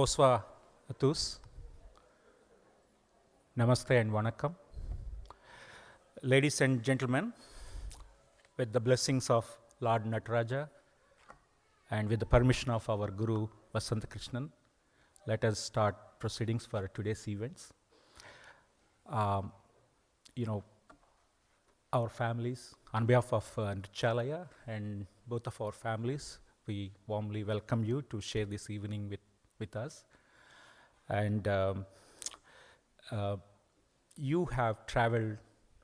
Bonsoir à tous. Namaste and Vanakkam. Ladies and gentlemen, with the blessings of Lord Nataraja and with the permission of our Guru Vasanta Krishnan, let us start proceedings for today's events. Our families, on behalf of Nchalaya and both of our families, we warmly welcome you to share this evening with us. And you have traveled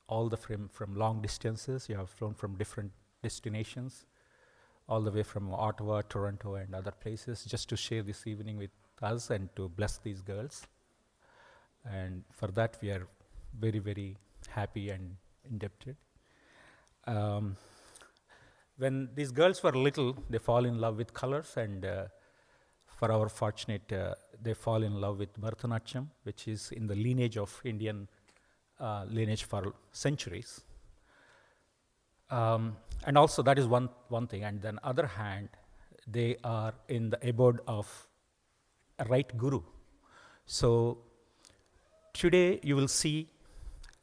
all the from long distances. You have flown from different destinations, all the way from Ottawa, Toronto, and other places, just to share this evening with us and to bless these girls. And for that, we are very, very happy and indebted. When these girls were little, they fall in love with colors, and for our fortunate, they fall in love with Bharatanatyam, which is in the lineage of Indian lineage for centuries. And also that is one thing. And then other hand, they are in the abode of a right guru. So today you will see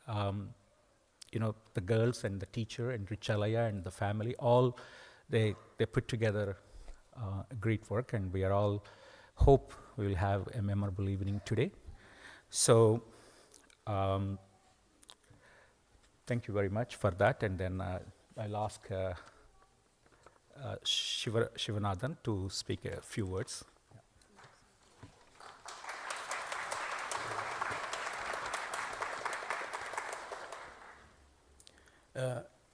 the girls and the teacher and Richalaya and the family, all they put together great work, and we are all hope we will have a memorable evening today. So thank you very much for that, and then I'll ask Shivanathan to speak a few words.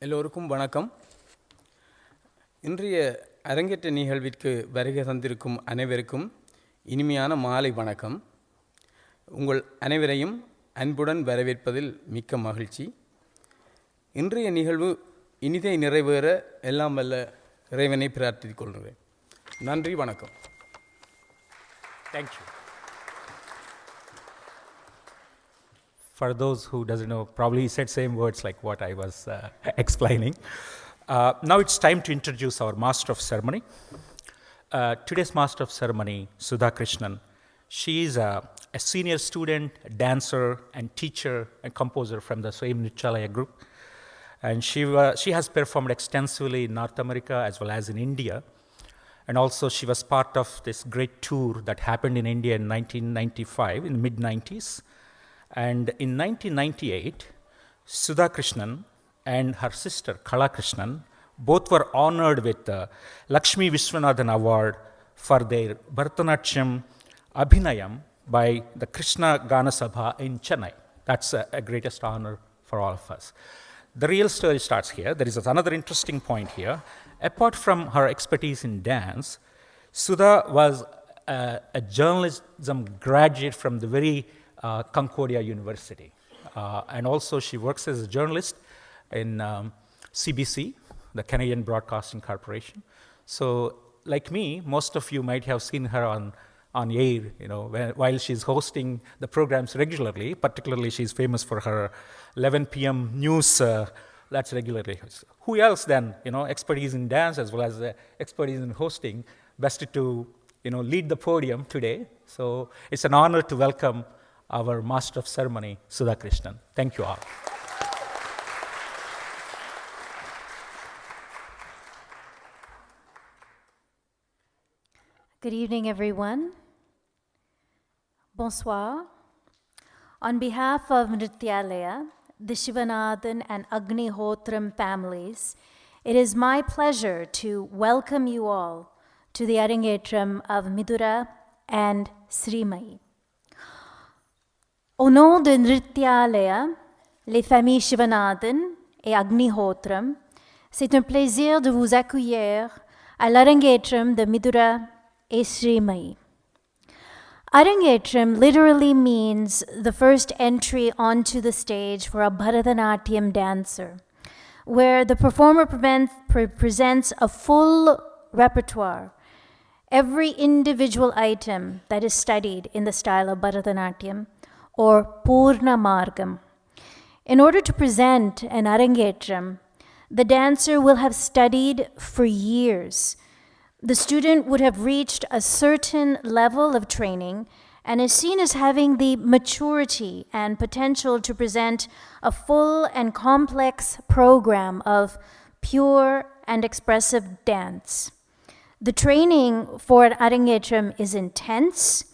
எல்லோருக்கும் வணக்கம். இன்றைய அரங்கேற்ற நிகழ்விற்கு வருகை தந்திருக்கும் அனைவருக்கும் இனிமையான மாலை வணக்கம். உங்கள் அனைவரையும் அன்புடன் வரவேற்பதில் மிக்க மகிழ்ச்சி. இன்றைய நிகழ்வு இனிதை நிறைவேற எல்லாம் வல்ல இறைவனை பிரார்த்தித்துக் கொள்கிறேன். நன்றி, வணக்கம். Thank you. For those who doesn't know, probably he said same words like what I was explaining. Now it's time to introduce our Master of Ceremony. Today's Master of Ceremony, Sudha Krishnan. She is a senior student, dancer, and teacher and composer from the same Nichalaya group. And she has performed extensively in North America as well as in India. And also she was part of this great tour that happened in India in 1995, in the mid-90s. And in 1998, Sudha Krishnan and her sister Kala Krishnan both were honored with the Lakshmi Vishwanathan Award for their Bharatanatyam Abhinayam by the Krishna Gana Sabha in Chennai. That's a greatest honor for all of us. The real story starts here. There is another interesting point here. Apart from her expertise in dance, Sudha was a journalism graduate from the very Concordia University. And also she works as a journalist in CBC, the Canadian Broadcasting Corporation. So like me, most of you might have seen her on air, while she's hosting the programs regularly. Particularly she's famous for her 11 p.m. news, that's regularly. Who else then, expertise in dance as well as expertise in hosting, best to, lead the podium today. So it's an honor to welcome our Master of Ceremony, Sudha Krishnan. Thank you all. Good evening, everyone. Bonsoir. On behalf of Nrityalaya, the Shivanathan and Agnihotram families, it is my pleasure to welcome you all to the Arangetram of Mithura and Srimayee. Au nom de Nrityalaya, les familles Shivanathan et Agnihotram, c'est un plaisir de vous accueillir à l'Arangetram de Mithura et Srimayee. Arangetram literally means the first entry onto the stage for a Bharatanatyam dancer, where the performer presents a full repertoire, every individual item that is studied in the style of Bharatanatyam, or Purna Margam. In order to present an Arangetram, the dancer will have studied for years the student would have reached a certain level of training and is seen as having the maturity and potential to present a full and complex program of pure and expressive dance. The training for an Arangetram is intense,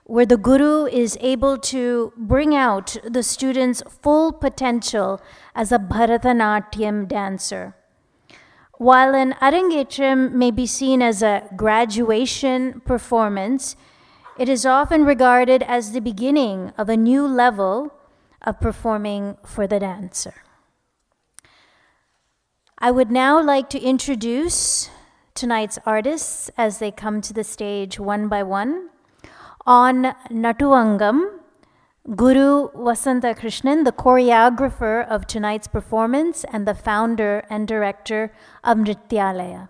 where the guru is able to bring out the student's full potential as a Bharatanatyam dancer. While an Arangetram may be seen as a graduation performance, it is often regarded as the beginning of a new level of performing for the dancer. I would now like to introduce tonight's artists as they come to the stage one by one. On Natuvangam, Guru Vasanta Krishnan, the choreographer of tonight's performance and the founder and director of Nrityalaya.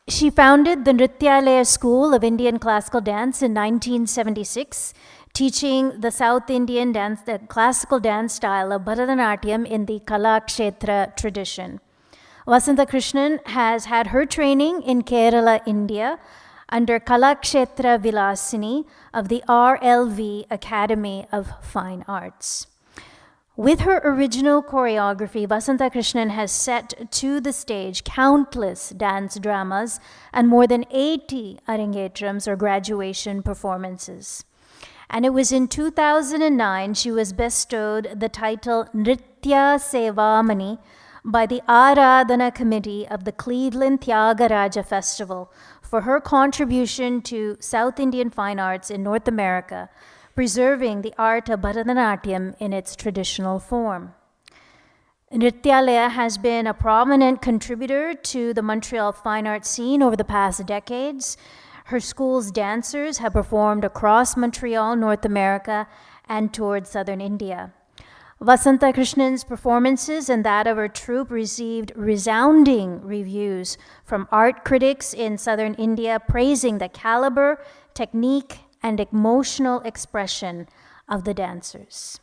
She founded the Nrityalaya School of Indian Classical Dance in 1976, teaching the South Indian dance, the classical dance style of Bharatanatyam in the Kalakshetra tradition. Vasanta Krishnan has had her training in Kerala, India, under Kalakshetra Vilasini of the RLV Academy of Fine Arts. With her original choreography, Vasanta Krishnan has set to the stage countless dance dramas and more than 80 Arangetrams or graduation performances. And it was in 2009 she was bestowed the title Nritya Sevamani by the Aradhana Committee of the Cleveland Tyagaraja Festival for her contribution to South Indian fine arts in North America, preserving the art of Bharatanatyam in its traditional form. Nrityalaya has been a prominent contributor to the Montreal fine art scene over the past decades. Her school's dancers have performed across Montreal, North America, and towards southern India. Vasanta Krishnan's performances and that of her troupe received resounding reviews from art critics in southern India, praising the caliber, technique, and emotional expression of the dancers.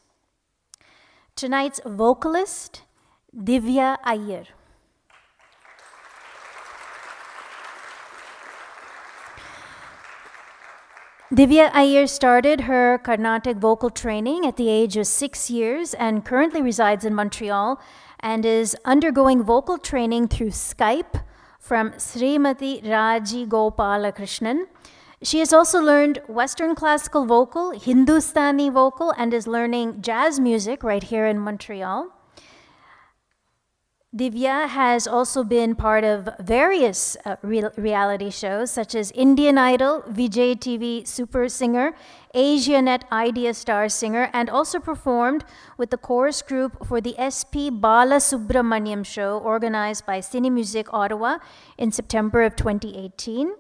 Tonight's vocalist, Divya Iyer. Divya Iyer started her Carnatic vocal training at the age of 6 years and currently resides in Montreal and is undergoing vocal training through Skype from Srimayee Raji Gopala Krishnan. She has also learned Western classical vocal, Hindustani vocal, and is learning jazz music right here in Montreal. Divya has also been part of various reality shows such as Indian Idol, Vijay TV Super Singer, Asianet Idea Star Singer, and also performed with the chorus group for the SP Bala Subramaniam show organized by Cine Music Ottawa in September of 2018.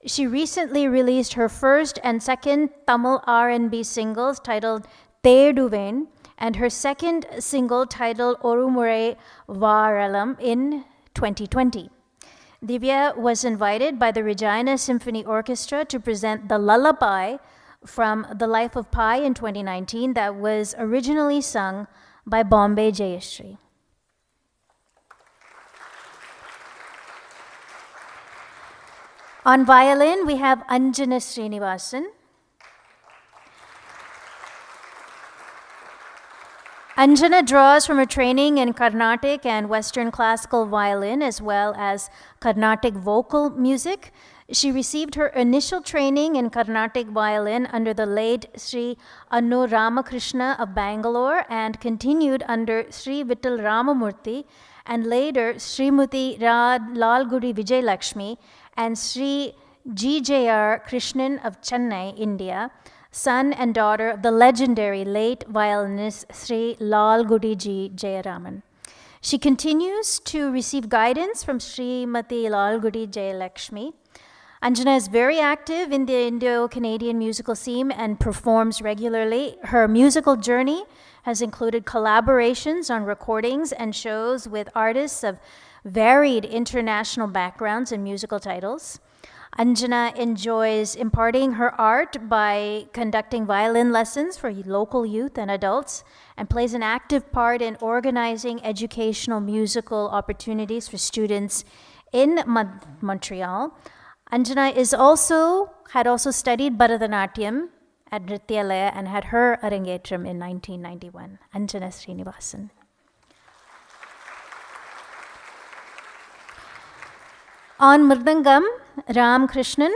She recently released her first and second Tamil R&B singles titled Theduven, and her second single titled Orumurai Varalam in 2020. Divya was invited by the Regina Symphony Orchestra to present the lullaby from The Life of Pi in 2019 that was originally sung by Bombay Jayashree. On violin, we have Anjana Srinivasan. Anjana draws from her training in Carnatic and Western classical violin as well as Carnatic vocal music. She received her initial training in Carnatic violin under the late Sri Annu Ramakrishna of Bangalore and continued under Sri Vittal Ramamurthy and later Srimati Lalgudi Vijay Lakshmi and Sri G.J.R. Krishnan of Chennai, India, son and daughter of the legendary late violinist Sri Lalgudi G. Jayaraman. She continues to receive guidance from Srimati Lalgudi Jayalakshmi. Anjana is very active in the Indo-Canadian musical scene and performs regularly. Her musical journey has included collaborations on recordings and shows with artists of varied international backgrounds and musical titles. Anjana enjoys imparting her art by conducting violin lessons for local youth and adults and plays an active part in organizing educational musical opportunities for students in Montreal. Anjana had also studied Bharatanatyam at Nrityalaya and had her Arangetram in 1991. Anjana Srinivasan. On Mridangam, Ram Krishnan.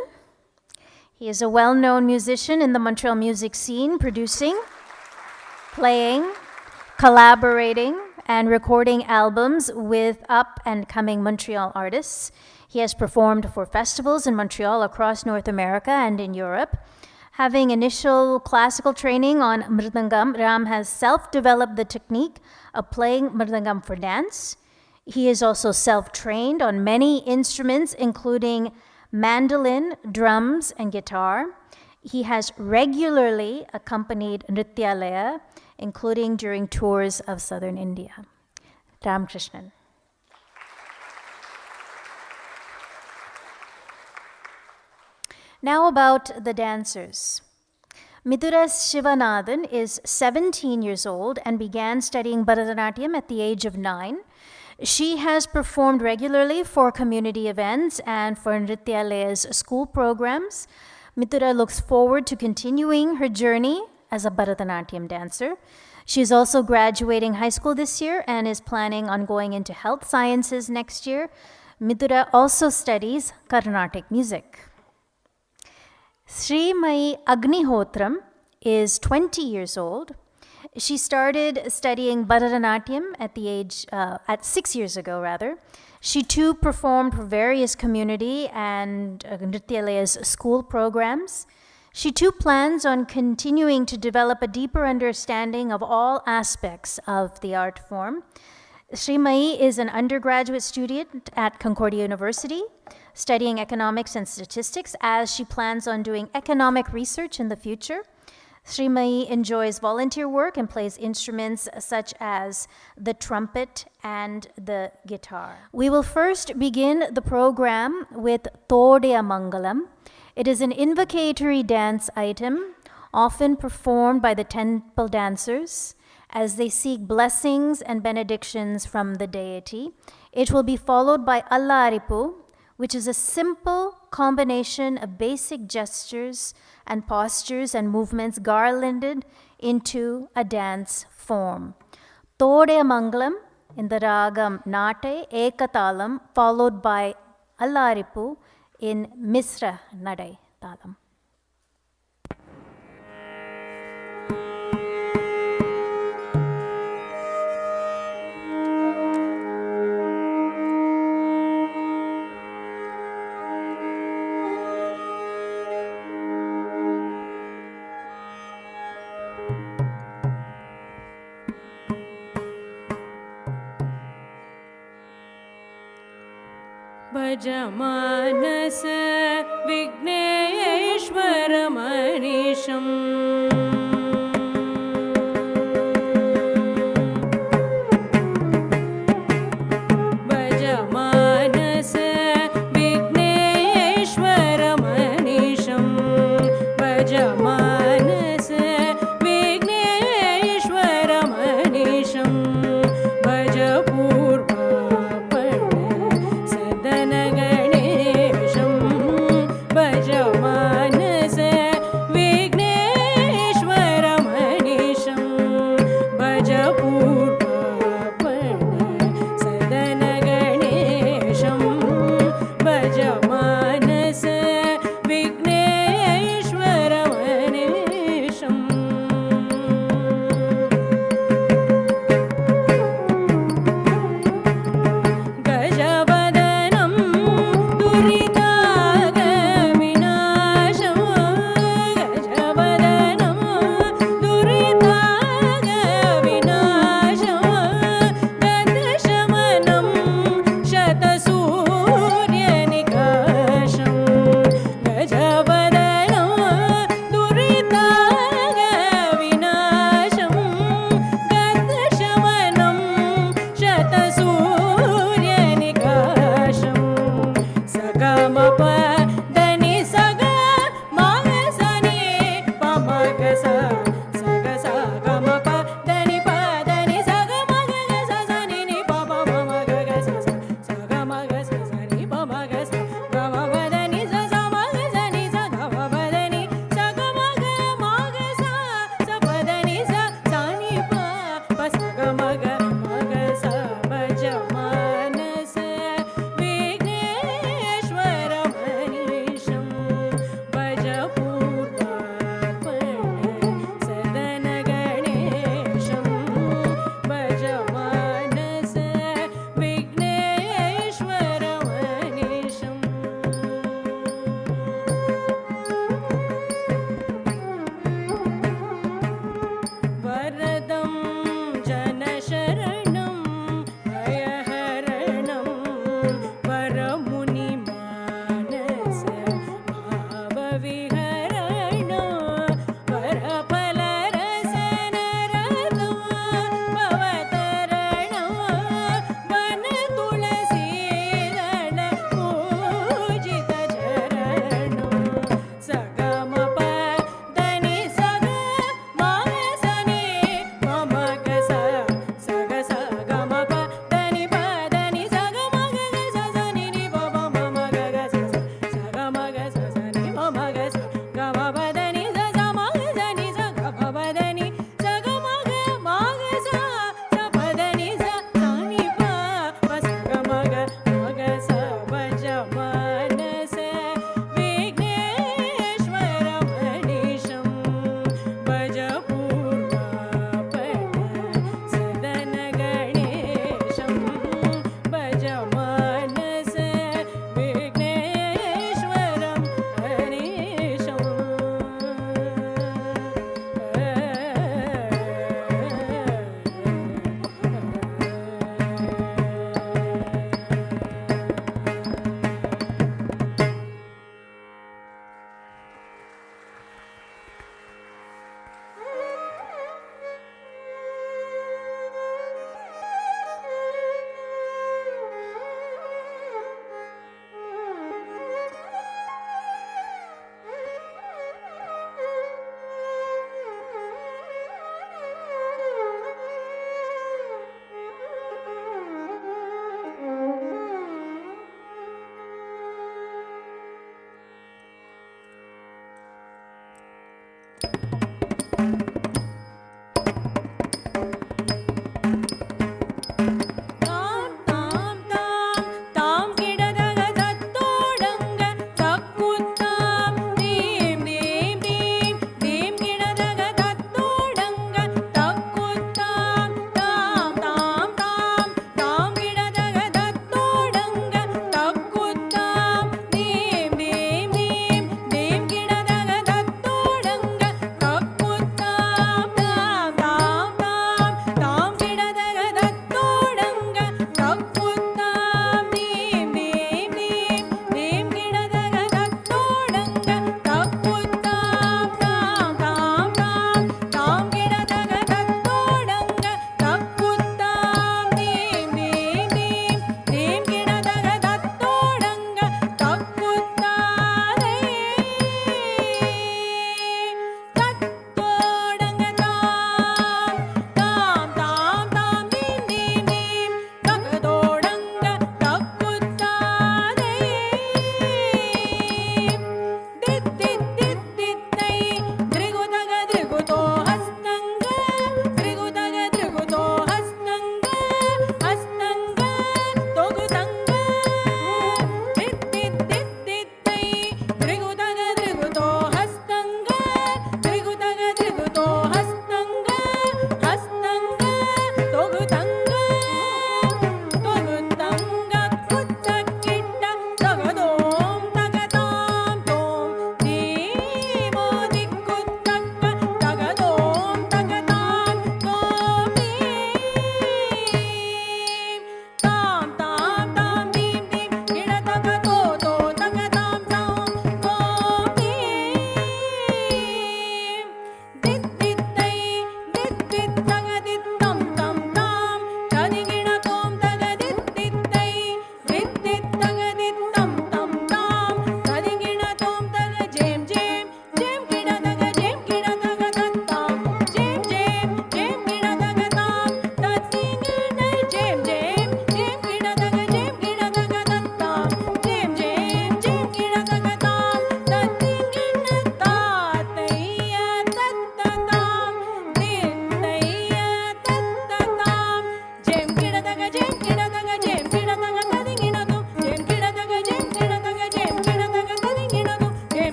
He is a well-known musician in the Montreal music scene, producing, playing, collaborating, and recording albums with up-and-coming Montreal artists. He has performed for festivals in Montreal across North America and in Europe. Having initial classical training on Mridangam, Ram has self-developed the technique of playing Mridangam for dance. He is also self-trained on many instruments, including mandolin, drums, and guitar. He has regularly accompanied Nrityalaya, including during tours of southern India. Ram Krishnan. Now about the dancers. Mithura Shivanathan is 17 years old and began studying Bharatanatyam at the age of 9. She has performed regularly for community events and for Nrityalaya's school programs. Mithura looks forward to continuing her journey as a Bharatanatyam dancer. She is also graduating high school this year and is planning on going into health sciences next year. Mithura also studies Carnatic music. Srimayee Agnihotram is 20 years old. She started studying Bharatanatyam at 6 years ago, rather. She too performed for various community and Nrityalaya's school programs. She too plans on continuing to develop a deeper understanding of all aspects of the art form. Srimayee is an undergraduate student at Concordia University, studying economics and statistics as she plans on doing economic research in the future. Srimayee enjoys volunteer work and plays instruments such as the trumpet and the guitar. We will first begin the program with Todaya Mangalam. It is an invocatory dance item, often performed by the temple dancers as they seek blessings and benedictions from the deity. It will be followed by Allaripu, which is a simple combination of basic gestures and postures and movements garlanded into a dance form. Todaya Mangalam in the ragam Nate Ekatalam, followed by Allaripu in Misra Nadai Talam. भजमानस विघ्नेश्वरमनीशम् भजमानस विघ्नेश्वरमनीशम् भजमानस विघ्नेश्वरमनीशम् भज पूर्वापण सदन गणेशं भज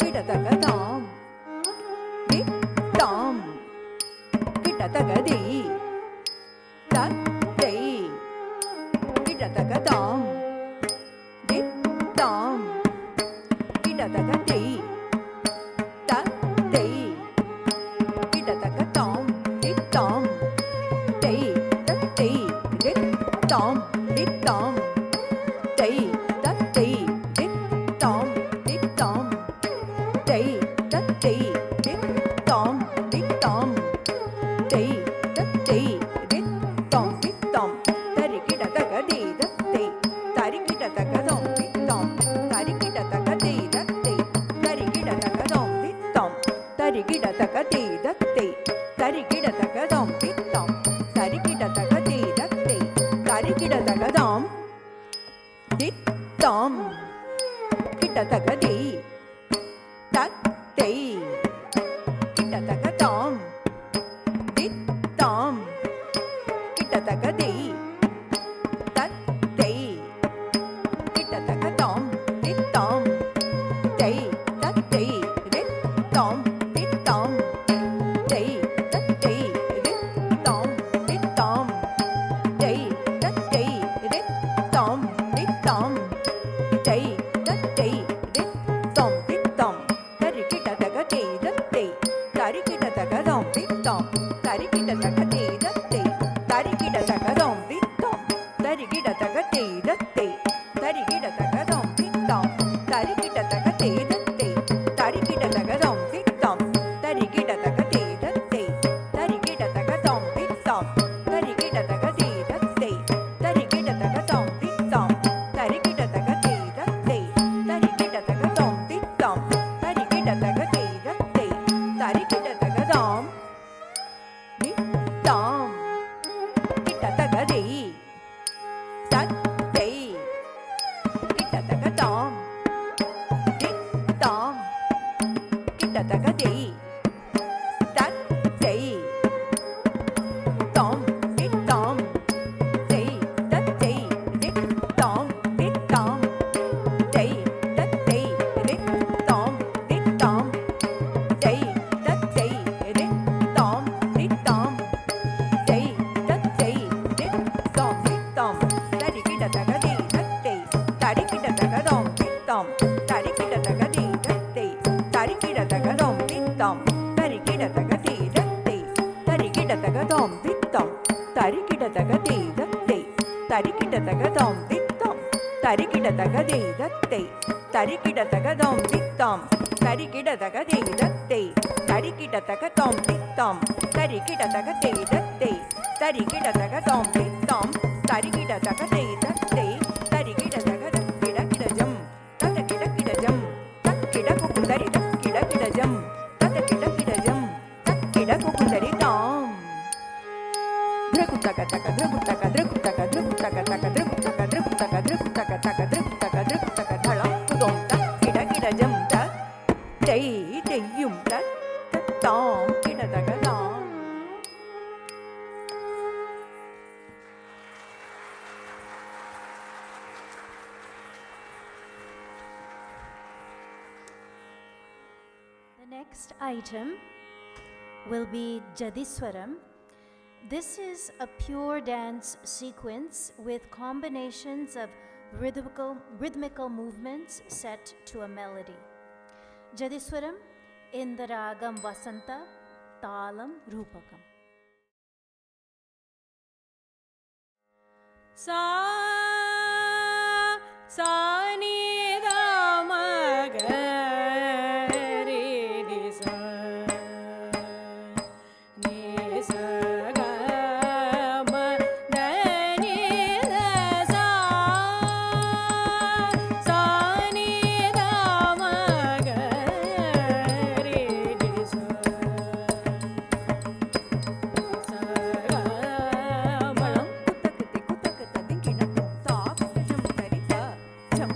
கிடதகதாம் தாம் கிடதகதி தத்தை கிடதகதாம் தாம் கிடதகதி தத்தை கிடதகதாம் தாம் தை தத்தை தாம் தாம் தை தத்தை தாம் தாம் தை தத்தை தாம் தாம் தை தத்தை தாம் தாம் தரிகிட தகதி தத்தை தரிகிட தகதம் தாம் தரிகிட தகதி தத்தை தரிகிட தகதம் தாம் தரிகிட தகதி தத்தை தரிகிட தகதம் தாம் தரிகிட தகதி தத்தை தரிகிட தகதாம் தாம் கிடதகதி தத்தை கிடதகதாம் தாம் கிடதகதி தத்தை கிடதகதாம் தாம் தை தத்தை தாம் தாம் தை தத்தை தாம் தாம் தை தத்தை தாம் தாம் தை தத்தை தாம் தாம் தரிகிட தகதி தத்தை தரிகிட தகதாம் தாம் தரிகிட தகதி தத்தை தரிகிட தகதாம் தாம் தரிகிட தகதி தத்தை தரிகிட தகதாம் தாம் தரிகிட தகதி தத்தை தரிகிட தகதாம் தாம் தரிகிட தகதி தத்தை தரிகிட தகதாம் தாம் தரிகிட தகதி தத்தை தரிகிட தகதாம் தாம் தரிகிட தகதி தத்தை தரிகிட தகதாம் தாம் தரிகிட தகதி தத்தை தரிகிட தகதாம் தாம் கிட்ட தகதி தத்தை கிட்ட தகதாம் தாம் கிட்ட தகதி தத்தை தாம் தாம் தை தத்தை தாம் தாம் தை தத்தை தாம் தாம் தை தத்தை தாம் தாம் தை தத்தை தாம் தாம் தரிகிட தகதி தத்தை தரிகிட தகதாம் தாம் தரிகிட தகதி தத்தை தரிகிட தகதாம் தாம் தரிகிட தகதி தத்தை தரிகிட தகதாம் தாம் தரிகிட தகதி தத்தை தரிகிட தகதாம் தாம் தரிகிட தகதி தத்தை தரிகிட தகதாம் தாம் தரிகிட தகதி தத்தை தரிகிட தகதாம் தாம் தரிகிட தகதி தத்தை தரிகிட தகதாம் தாம் தரிகிட தகதி தத்தை தரிகிட தகத கிடகிடஜம் தத கிடகிடஜம் தக்கிட குகுந்தரி தக்கிடகிடஜம் தத கிடகிடஜம் தக்கிட குகுந்தரி தாம் திரகுத்தக தக திரகுத்தக திரகுத்தக திரகுத்தக தக திரகுத்தக திரகுத்தக திரகுத்தக தக திரகுத்தக திரகுத்தக தளம் புதோம் தக்கிடகிடஜம் தை தெய்யும் தாம் கிடதகதாம். The next item will be Jadiswaram. This is a pure dance sequence with combinations of rhythmical movements set to a melody. Jadiswaram in the ragam Vasanta, Talam Rupakam. sa sa ni da ma ga re ni sa ni sa ga ma da ni da sa sa ni da ma ga re ni sa sa ga ma குத்தகத்தை குத்தகத்தை திங்கிடக்கும் தாக்கஜம் தரித Zam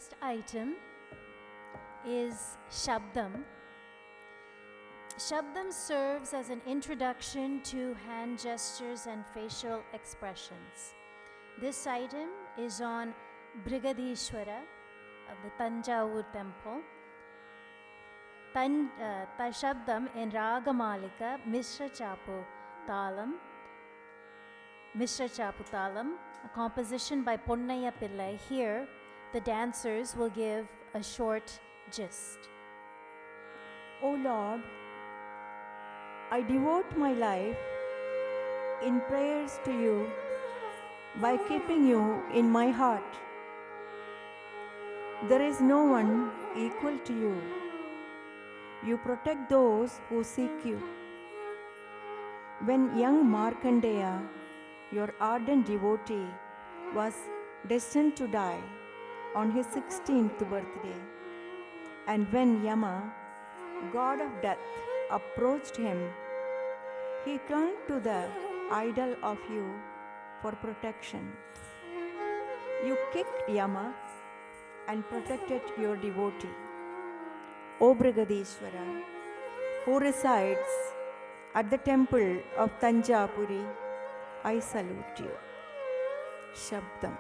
next item is Shabdam. Shabdam serves as an introduction to hand gestures and facial expressions. This item is on Brigadishwara of the Tanjavur temple. Shabdam in Ragamalika, Mishra Chapu Talam, a composition by Ponnaya Pillai. Here, the dancers will give a short gist. O Lord, I devote my life in prayers to you by keeping you in my heart. There is no one equal to you. You protect those who seek you. When young Markandeya, your ardent devotee, was destined to die on his 16th birthday, and when Yama, god of death, approached him, he clung to the idol of you for protection. You kicked Yama and protected your devotee. O Brigadishwara, who resides at the temple of Tanjapuri, I salute you. Shabdam.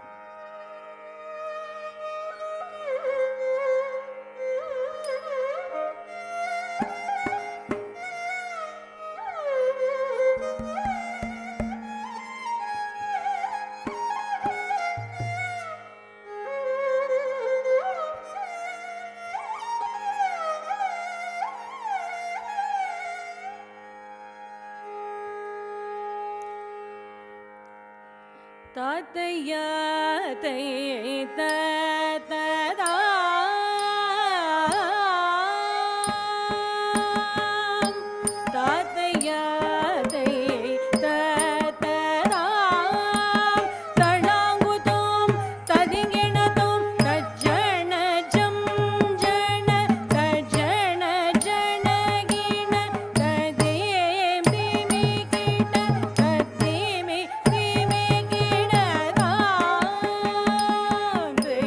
தாத்தையா தை ததா தாத்தையா தை ததா தடாங்குதும் ததிங்கிணதும் தஜ்ஜன ஜம் ஜன தஜ்ஜன ஜனகிண ததேம் திமி கிட ததேமி திமி கிட தாம் தை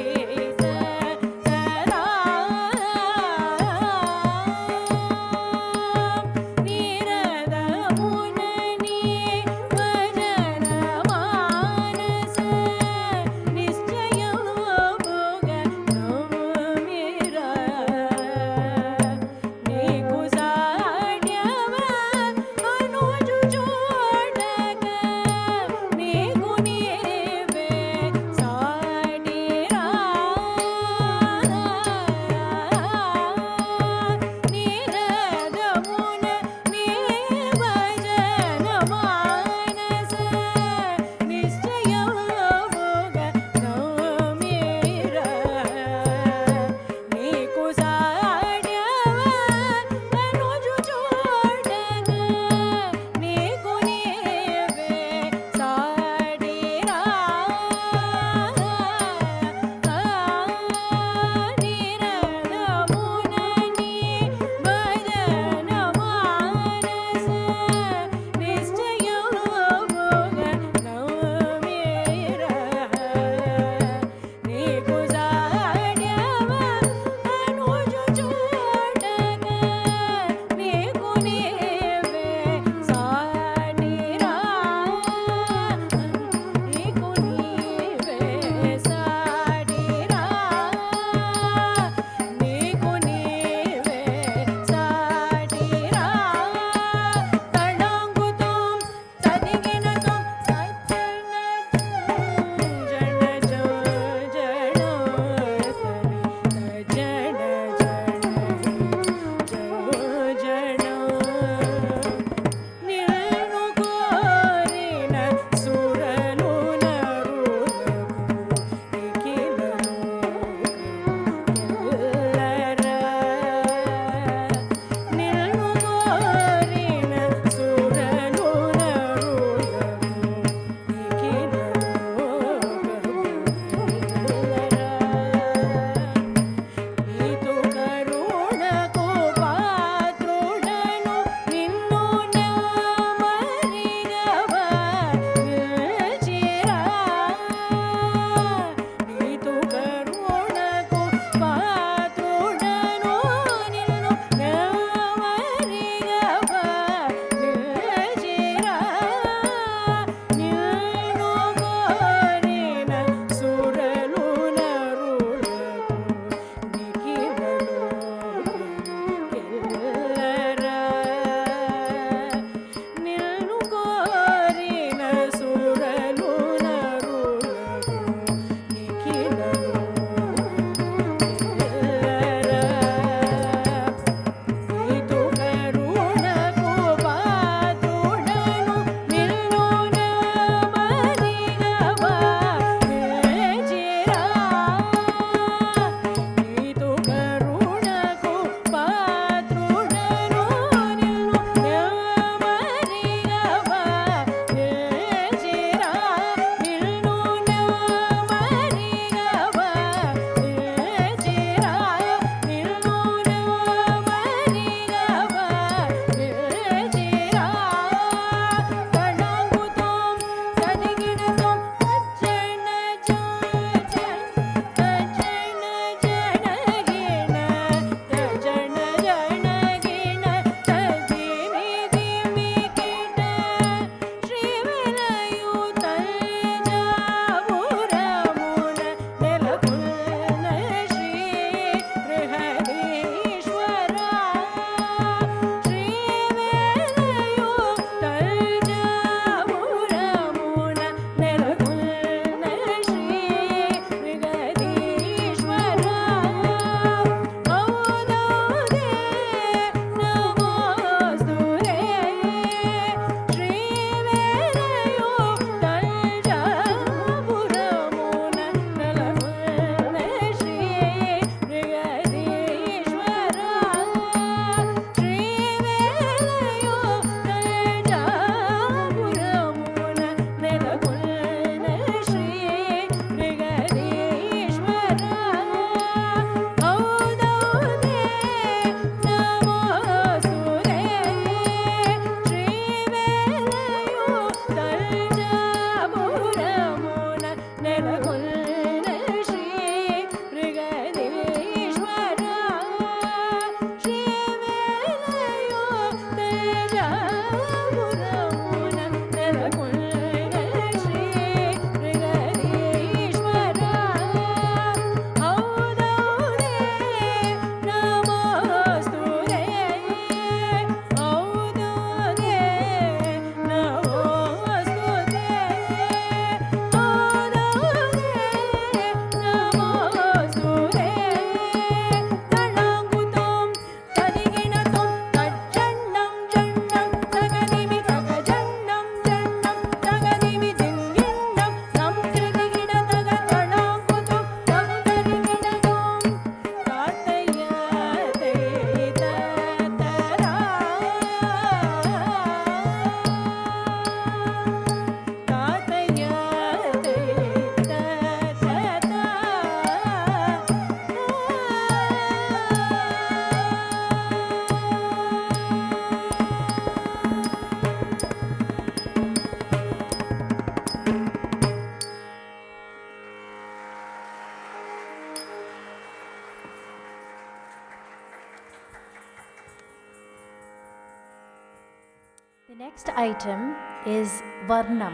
The next item is Varnam.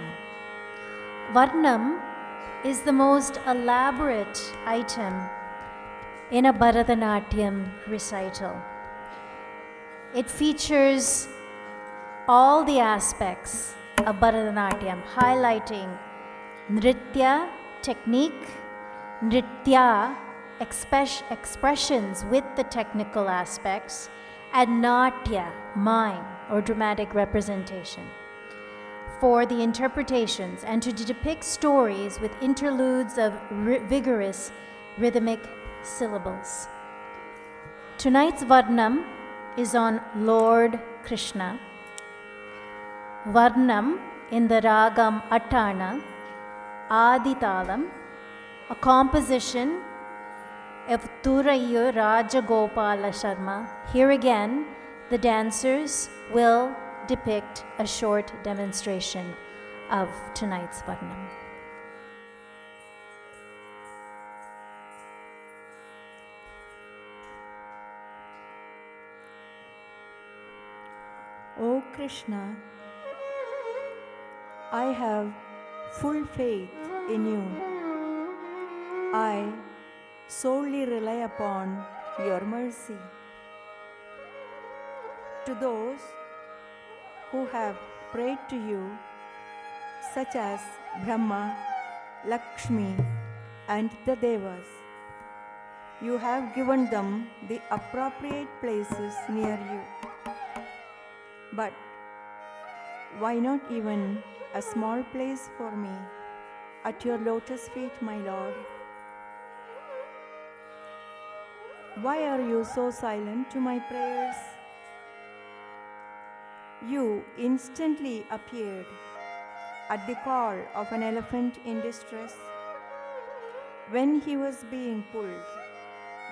Varnam is the most elaborate item in a Bharatanatyam recital. It features all the aspects of Bharatanatyam, highlighting Nritya technique, Nritya expressions with the technical aspects, and Natya, mime or dramatic representation, for the interpretations and to depict stories with interludes of vigorous rhythmic syllables. Tonight's Varnam is on Lord Krishna. Varnam in the Ragam Atana, Aditalam, a composition of Thuraiyu Rajagopala Sharma. Here again, the dancers will depict a short demonstration of tonight's Varnam. O Krishna, I have full faith in you. I solely rely upon your mercy. To those who have prayed to you, such as Brahma, Lakshmi, and the Devas, you have given them the appropriate places near you. But why not even a small place for me at your lotus feet, my Lord? Why are you so silent to my prayers? You instantly appeared at the call of an elephant in distress when he was being pulled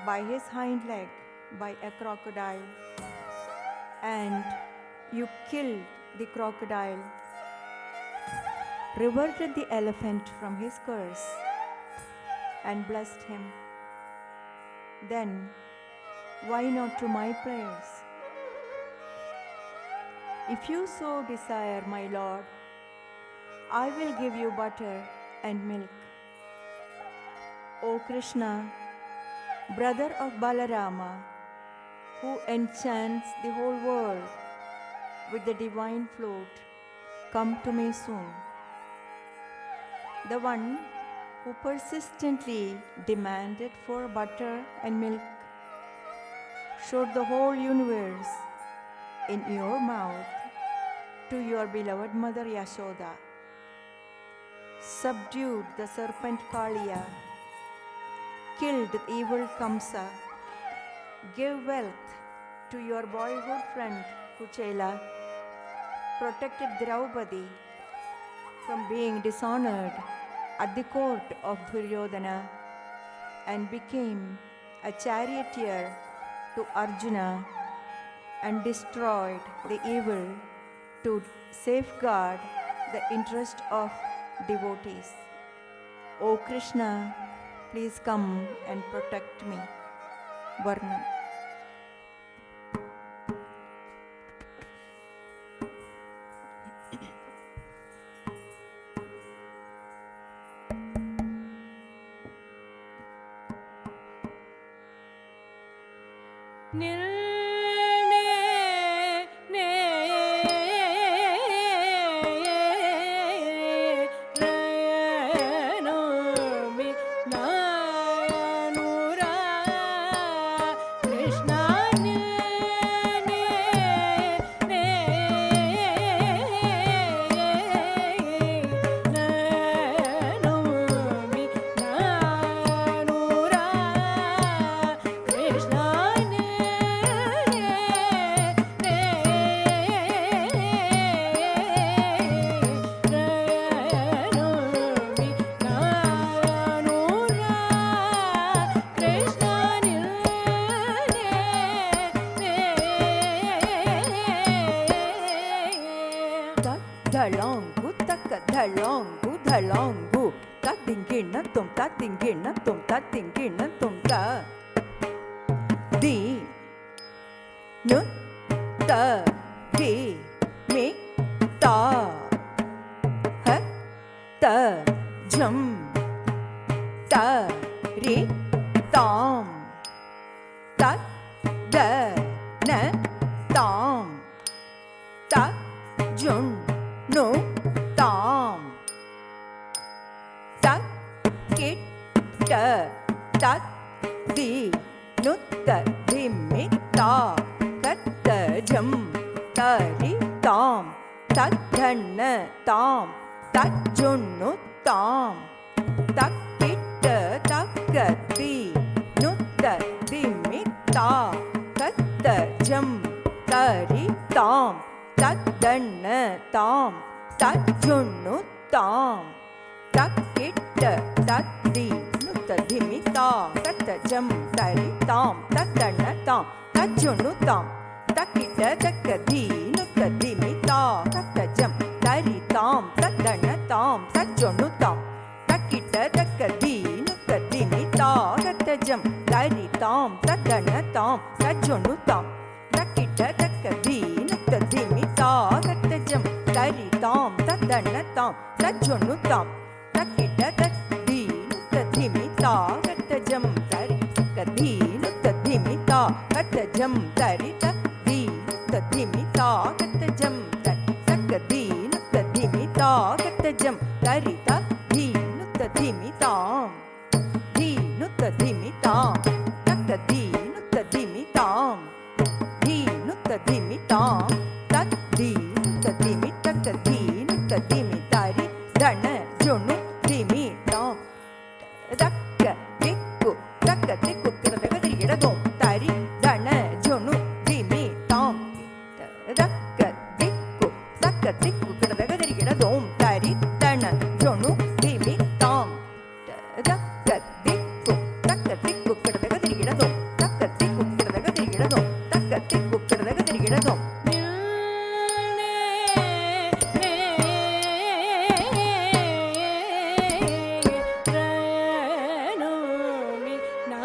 by his hind leg by a crocodile, and you killed the crocodile, reverted the elephant from his curse, and blessed him. Then, why not to my prayers? If you so desire, my Lord, I will give you butter and milk. O Krishna, brother of Balarama, who enchants the whole world with the divine flute, come to me soon. The one who persistently demanded for butter and milk showed the whole universe in your mouth to your beloved mother Yashoda, subdued the serpent Kaliya, killed the evil Kamsa, gave wealth to your boyhood friend Kuchela, protected Draupadi from being dishonored at the court of Duryodhana, and became a charioteer to Arjuna, and destroyed the evil to safeguard the interest of devotees. O Krishna, please come and protect me. Varnam. Dhalangu taka dhalangu dhalangu tatingina tum ta di nu ta di mi ஜம் த ரி தாம் தத் த ந தாம் த June நு தாம் தத் kit ட தத் தி நுத்த திம்மி தா கத்த ஜம் தரி தாம் தத்தன்ன தாம் தஜுன்னு தாம் தக்கிட்ட தக்கத்தி நுத்த திம்மி தா கத்த ஜம் தரி தாம் தத்தன்ன தாம் தஜுன்னு தாம் தக்கிட்ட தத்தி நுத்த திம்மி தா கத்த ஜம் தரி தாம் தத்தன்ன தாம் தஜுன்னு தாம் தக்கிட்ட தக்கதி நுத்த திம்மி தா கத்த ஜம் தரி தாம் தத்தன்ன தாம் தஜுன்னு தாம் தக்கிட்ட தக்கதி நுத்த திம்மி தா கத்த ஜம் தரி தாம் தத்தன்ன தாம் தஜுன்னு தாம் தக்கிட்ட தக்கதி நுத்த திம்மி தா கத்த ஜம் தரி தாம் தத்தன்ன தாம் தஜுன்னு தாம் தக்கிட்ட தக்கதி நுத்த திம்மி தா கத்த ஜம் தரி கதி நுத்த திம்மி தா கத்த ஜம் தரி தக்கதி நுத்த திம்மி தா கத்த ஜம் தரி தக்கதி நுத்த திம்மி தா கத்த ஜம் தரி தக்கதி நுத்த திம்மி தாம் தி நுத்த திம்மி தாம் தக்கதி நுத்த திம்மி தாம் தி நுத்த திம்மி தாம் தத்தி நுத்த திம்மி தக்கதி நுத்த திம்மி தரி தன ஜொன்னு திம்மி தாம் தக்க திக்கு தக்க திக்கு கிடதக திரிகிடதோம் தரி தன ஜொன்னு திம்மி தாம் தக்க திக்கு தக்க திக்கு கிடதக திரிகிடதோம் தரி தன ஜொன்னு திம்மி தாம் தக்க திக்கு தக்க திக்கு கிடதக திரிகிடதோம் தக்க திக்கு கிடதக திரிகிடதோம் தக்க திக்கு கிடதக திரிகிடதோம் நா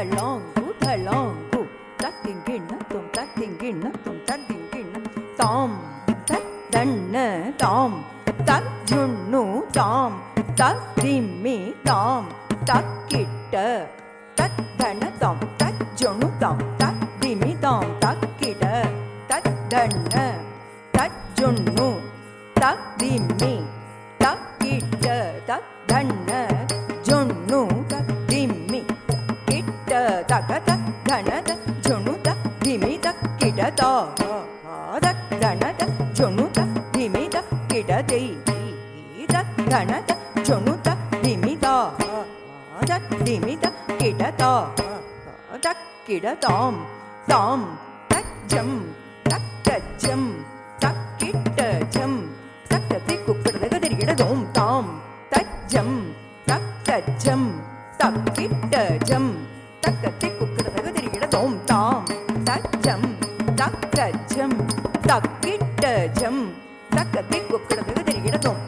தலாங்கு தலாங்கு தத்திங்கிண்ண தும் தத்திங்கிண்ண தும் தத்திங்கிண்ண தாம் தன்ன தாம் தஜுண்ணு தாம் தத்திம்மி தாம் தக்கிட்ட தத்தன தாம் தஜுண்ணு தாம் தத்திமி தாம் தக்கிட தத்தன தஜுண்ணு தத்திம்மி தக்கிட்ட தத்தன ஜுண்ணு தத்திம்மி கிட்ட தக தத்தன ஜுண்ணு தத்திமி தக்கிட தத்தன ஜுண்ணு தத்திமி தக்கிட தத்தன ஜுண்ணு தத்திமி தத்திமி தக்கிட தக்கிட தாம் தாம் தஜம் தக்கஜம் தக்கிட்ட ஜம் தக்கத்தை குப்பிடுதக தெரிகிடதோம் தாம் தஜம் தக்கஜம் தக்கிட்ட ஜம் தக்கத்தை குப்பிடுதக தெரிகிடதோம் தாம் தஜம் தக்கஜம் தக்கிட்ட ஜம் தக்கத்தை குப்பிடுதக தெரிகிடதோம்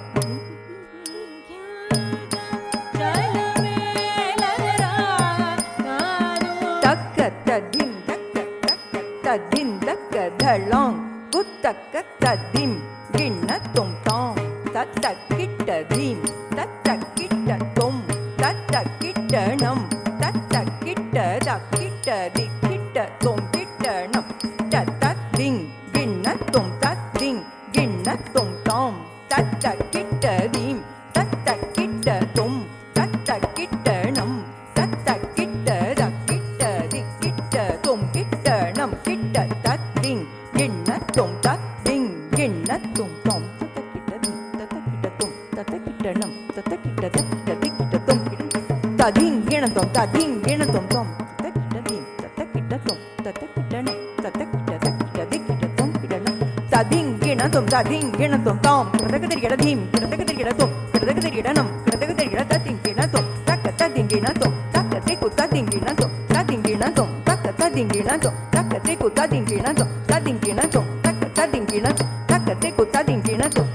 தக்க ததிம் தக்க தக்க ததிம் தக்க தளாங் குத்தக்க ததிம் கிண்ண தொம் தாம் தத்தக்கிட்ட தீம் தத்தக்கிட்ட தொம் தத்தக்கிட்ட நம் தத்தக்கிட்ட தக்கிட்ட திக்கிட்ட தொம் கிட்ட நம் தத்திங் கிண்ண தொம் தத்திங் கிண்ண தொம் தாம் தத்தக்கிட்ட தீம் தத்தக்கிட்ட தொம் தத்தக்கிட்ட நம் தத்தக்கிட்ட தக்கிட்ட திக்கிட்ட தொம் கிட்ட நம் கிட்ட தத்திங் கிண்ண தொம் தத்திங் கிண்ண தொம் தாம் தத்தக்கிட்ட தீம் தத்தக்கிட்ட தொம் தத்தக்கிட்ட நம் தத்தக்கிட்ட தக்கிட்ட திக்கிட்ட தொம் ததிங் கிண தொம் ததிங் கிண தொம் தாம் தத்தக்கிட்ட தீம் தத்தக்கிட்ட தொம் தத்தக்கிட்ட நம் தத்தக்கிட்ட தக்கிட்ட திக்கிட்ட தொம் கிட்ட நம் ததிங் கிண தொம் ததிங் கிண தொம் தாம் கிடதக தெரிகிட தீம் கிடதக தெரிகிட தொம் கிடதக தெரிகிட நம் கிடதக தெரிகிட ததிங் கிண தொம் தக்க ததிங் கிண தொம் தக்க திக்கு ததிங் கிண தொம் ததிங் கிண தொம் தக்க ததிங் கிண தொம் தக்க திக்கு ததிங் கிண தொம் ததிங் கிண தொம் தக்க ததிங் கிண தொம் தக்க திக்கு ததிங் கிண தொம்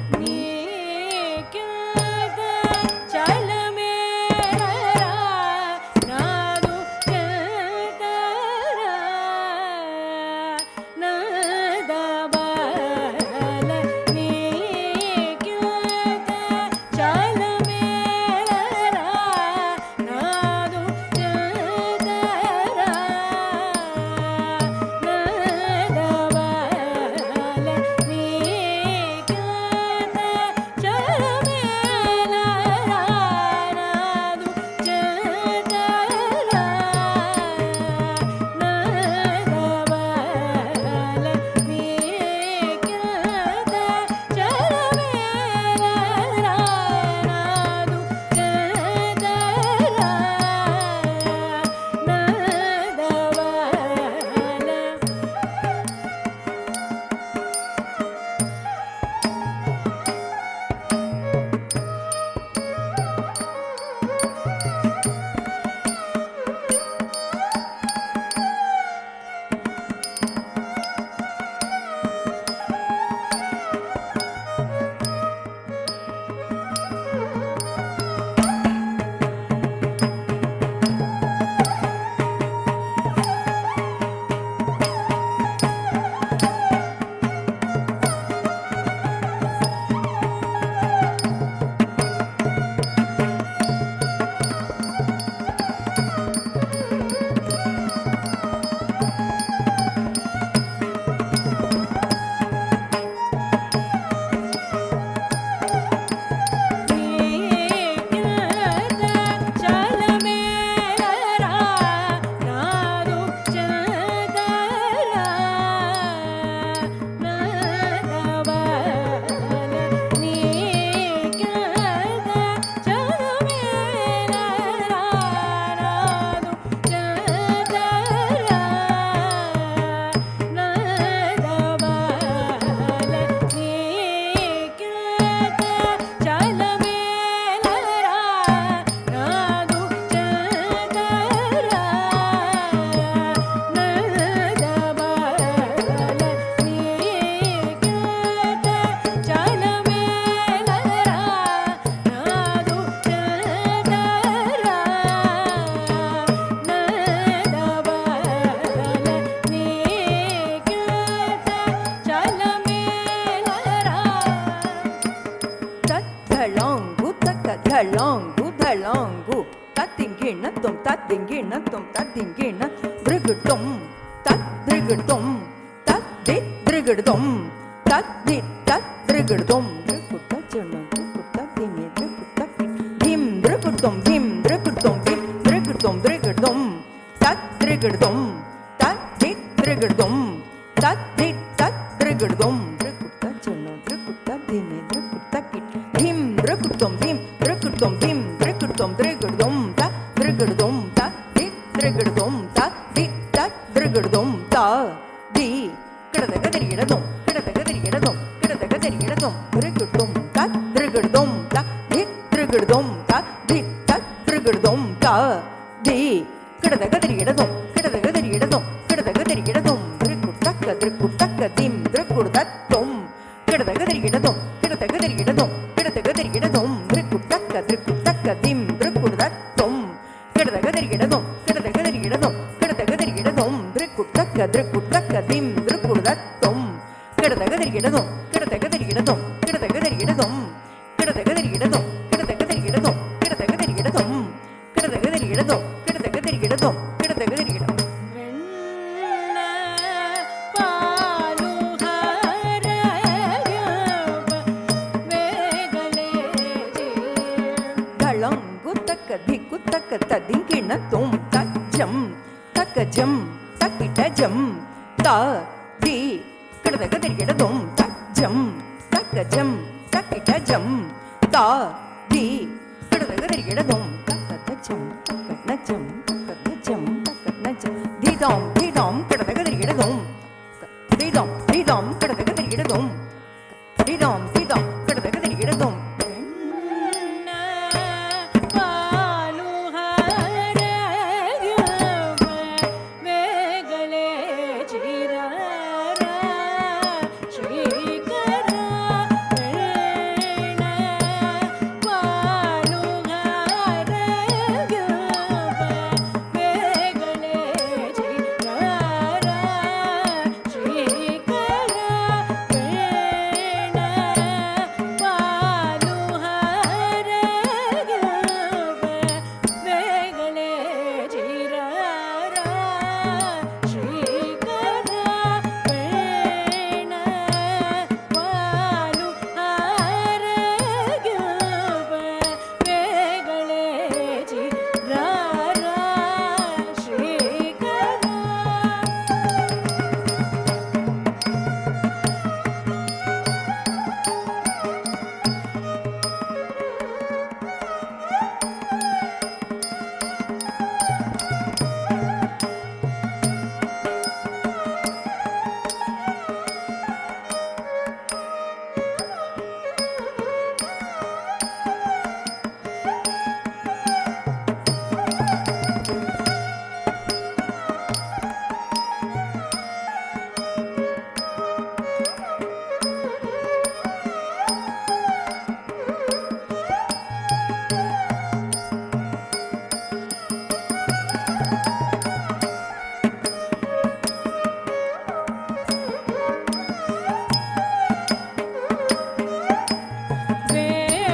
தளங்கு தளங்கு தத்திங்கிணத்தும் தத்திங்கிணத்தும் தத்திங்கிண திருகுட்டும் தத்ருகுட்டும் தத்தி திருகுட்டும் தத்தி தத்ருகுட்டும் திருகுட்ட சொன்ன திருகுட்ட திமி திருகுட்ட திம் திருகுட்டும் திம் திருகுட்டும் திம் திருகுட்டும் திருகுட்டும் தத்ருகுட்டும் தத்தி திருகுட்டும் தத்தி தத்ருகுட்டும் திருகுட்ட சொன்ன திருகுட்ட திமி திருகுட்ட திம் திருகுட்டும் திம் திருகுட்டும் திம் திருகுட்டும் திருகுட்டும் தத்ருகுட்டும் தத்தி திருகுட்டும் தத்தி தத்ருகுட்டும் தா தி கிடதகதரியிடதும் கிடதகதரியிடதும் கிடதகதரியிடதும் திருகுட்டும் தத்ருகுட்டும் தத்தி திருகுட்டும் தத்தி தத்ருகுட்டும் தா தி கிடதகதரியிடதும் கிடதகதரியிடதும் கிடதகதரியிடதும் திருக்குட்டக்க திருக்குட்டக்க திம் திருக்குடத்தும் கிடதகதரியிடதும் கிடதகதரியிடதும் கிடதகதரியிடதும் திருக்குட்டக்க திருக்குட்டக்க திம் திருக்குடத்தும் கிடதகதரியிடதும் கிடதகதரியிடதும் கிடதகதரியிடதும் திருக்குட்டக்க திருக்குட்டக்க திம் திருக்குடத்தும் கிடதகதரியிடதும் கிடதகதரியிடதும் கிடதகதரியிடதும் கிடதகதரியிடதும் கிடதகதரியிடதும் கிடதகதரியிடதும் கிடதகதரியிடதும் கிடதகதரியிடதும் கிடதகதரியிடதும் வெண்ண பாலுஹர வேகலேஜி தளங்கு தக்க திக்கு தக்க ததிங்கிணத்தும் தஜம் தக்கஜம் தக்கிட்டஜம் தா தி கிடதகதரியிடதும் தஜம் தக்கஜம் தக்கிட்டஜம் தா தி கிடதகதரியிடதும் தக்கதஜம் தக்கநஜம் தக்கநஜம் தக்கநஜம் தீதாம் தீதாம் கிடதகதரியிடதும் தீதாம் தீதாம் கிடதகதரியிடதும் தீதாம் தீதாம் கிடதகதரியிடதும் வெண்ண பாலுஹர வேகலேஜி ஸ்ரீகர வெண்ண பாலுஹர வேகலேஜி ஸ்ரீகர வெண்ண பாலுஹர வேகலேஜி ஸ்ரீகர வெண்ண பாலுஹர வேகலேஜி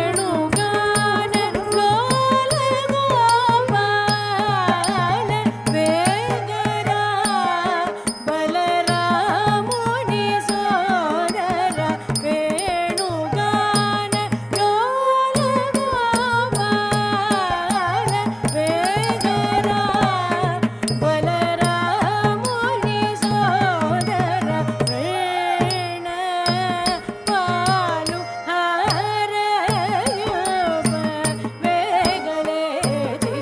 வேணுகான லோல கோபால வேகரா பலராமுனி சோதர வேணுகான லோல கோபால வேகரா பலராமுனி சோதர வேண பாலுஹர வேகலேஜி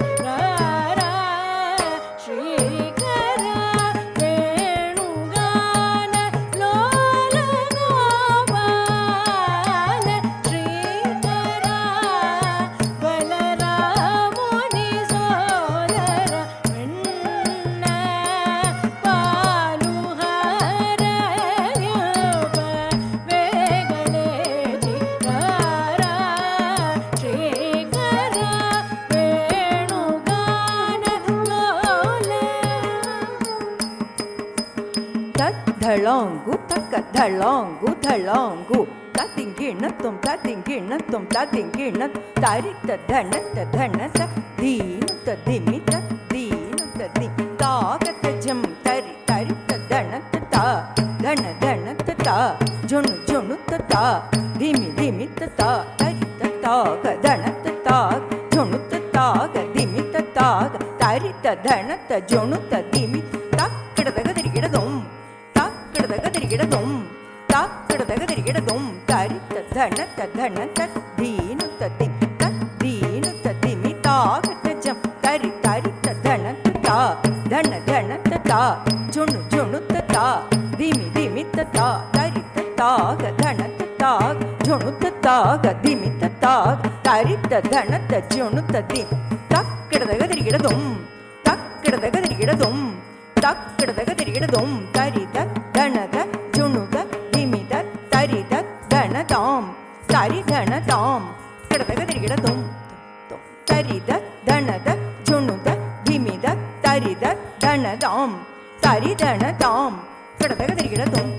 ஸ்ரீகர வேணுகான லோல கோபால ஸ்ரீகர பலராமுனி சோதர வெண்ண பாலுஹர வேகலேஜி ஸ்ரீகர வேணுகான லோல தத்தளங்கு தக்க தளங்கு தளங்கு தத்தி திங்கிணத்தும் ததிங்கிணத்தும் ததிங்கிண தரித்த தனத்த தனத தீனுத்த திமித தீனுத்த தி தாகத்த ஜம் தரி தரித்த தனத்த தா தன தனத்த தா ஜொனு ஜொனுத்த தா திமி திமித்த தா தரித்த தாக தனத்த தாக ஜொனுத்த தாக திமித்த தாக தரித்த தனத்த ஜொனுத்த திமி தக்கிடதக திரிகிடதும் தக்கிடதக திரிகிடதும் தக்கிடதக திரிகிடதும் தரித்த தனத்த தனத்த தீனுத்த தி தீனுத்த திமி தாகத்த ஜம் தரி தரித்த தனத்த தா தன தனத்த தா ஜொனு ஜொனுத்த தா திமி திமித்த தா தரித்த தாக தனத்த தாக ஜொனுத்த தாக திமித்த தாக தரித்த தனத்த ஜொனுத்த தி தக்கிடதக திரிகிடதும் தக்கிடதக திரிகிடதும் தக்கிடதக திரிகிடதும் தரித தனத ஜொனுத திமித தரித தனதாம் தரிதனதாம் கிடதக திரிகிடதும் தரித தனத ஜொனுத திமித தரித தனதாம் தரிதனதாம் கிடதக திரிகிடதும்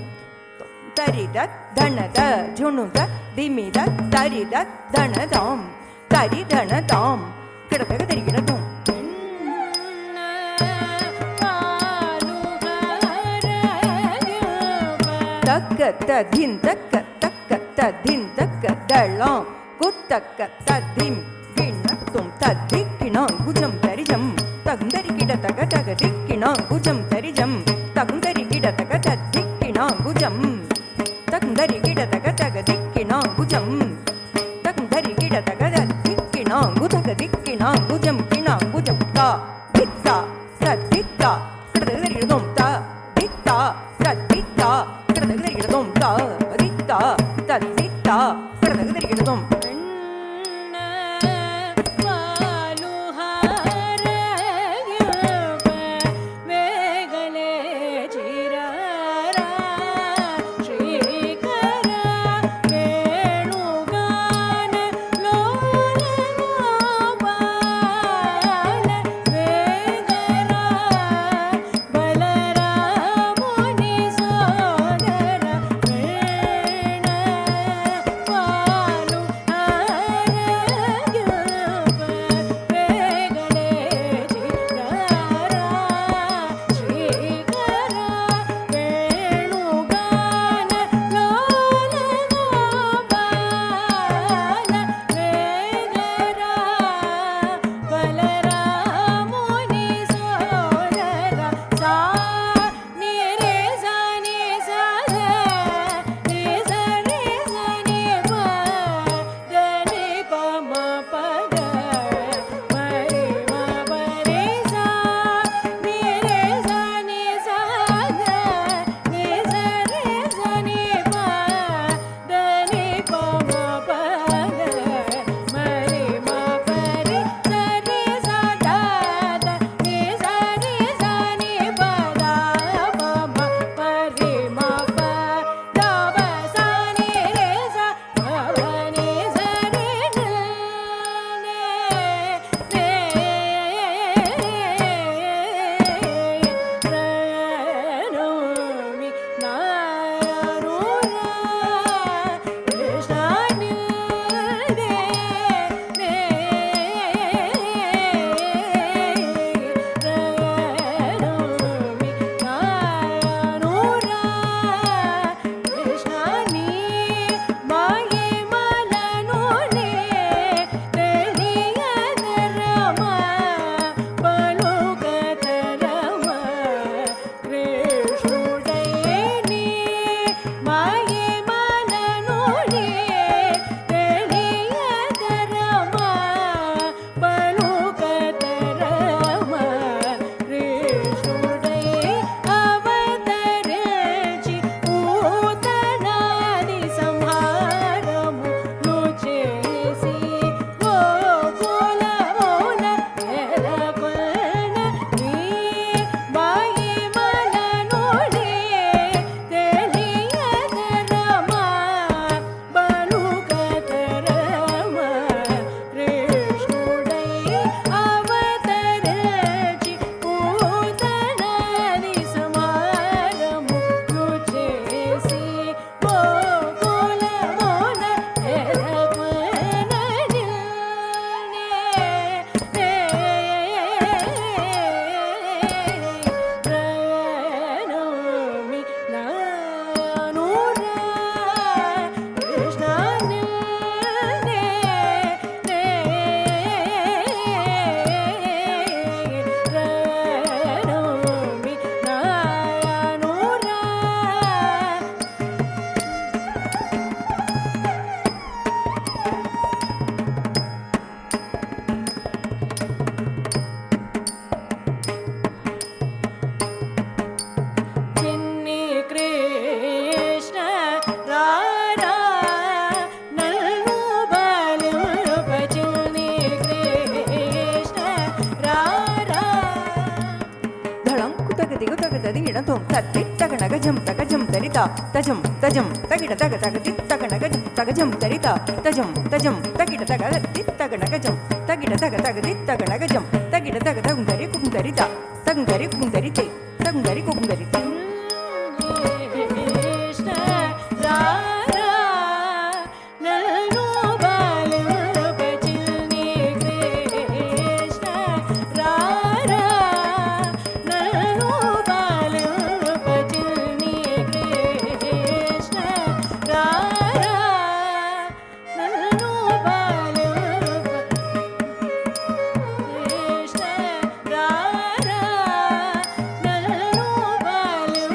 தரித தனத ஜொனுத திமித தரித தனதாம் தரிதனதாம் கிடதக திரிகிடதும் தக்க ததின் தக்க தக்க ததின் தக்க தளம் குத்தக்க ததிம் கிணத்தும் ததிக்கிணம் குஜம் தரிஜம் தகுந்தரி கிட தக தக திக்கிணம் குஜம் தரிஜம் தகுந்தரி கிட தக ததிக்கிணம் குஜம் தகுந்தரி கிட தக தக திக்கிணம் குஜம் தகுந்தரி கிட தக திக்கிணம் குதக திக்கிணம் குஜம் கிணம் குஜம் தா தித்தா தத்தித்தா கிடதக எழுதும் தா தித்தா தத்தித்தா கிடதக எழுதும் தா தித்தா தத்தித்தா கிடதக எழுதும் తిత్తగనగజం తగజం తరిత తజం తజం తగిట తగ తగ తిత్తగనగజం తగజం తరిత తజం తజం తగిట తగ తిత్తగనగజం తగిట తగ తగ తిత్తగనగజం తగిట తగ తగుందరి కుందరిత తగుందరి కుందరితే తగుందరి కుందరితే కృష్ణ రారా నన్ను బాలుపచిల్ని కృష్ణ రారా నన్ను బాలుపచిల్ని కృష్ణ రారా నన్ను బాలుప కృష్ణ రారా నన్ను బాలుపచిల్ని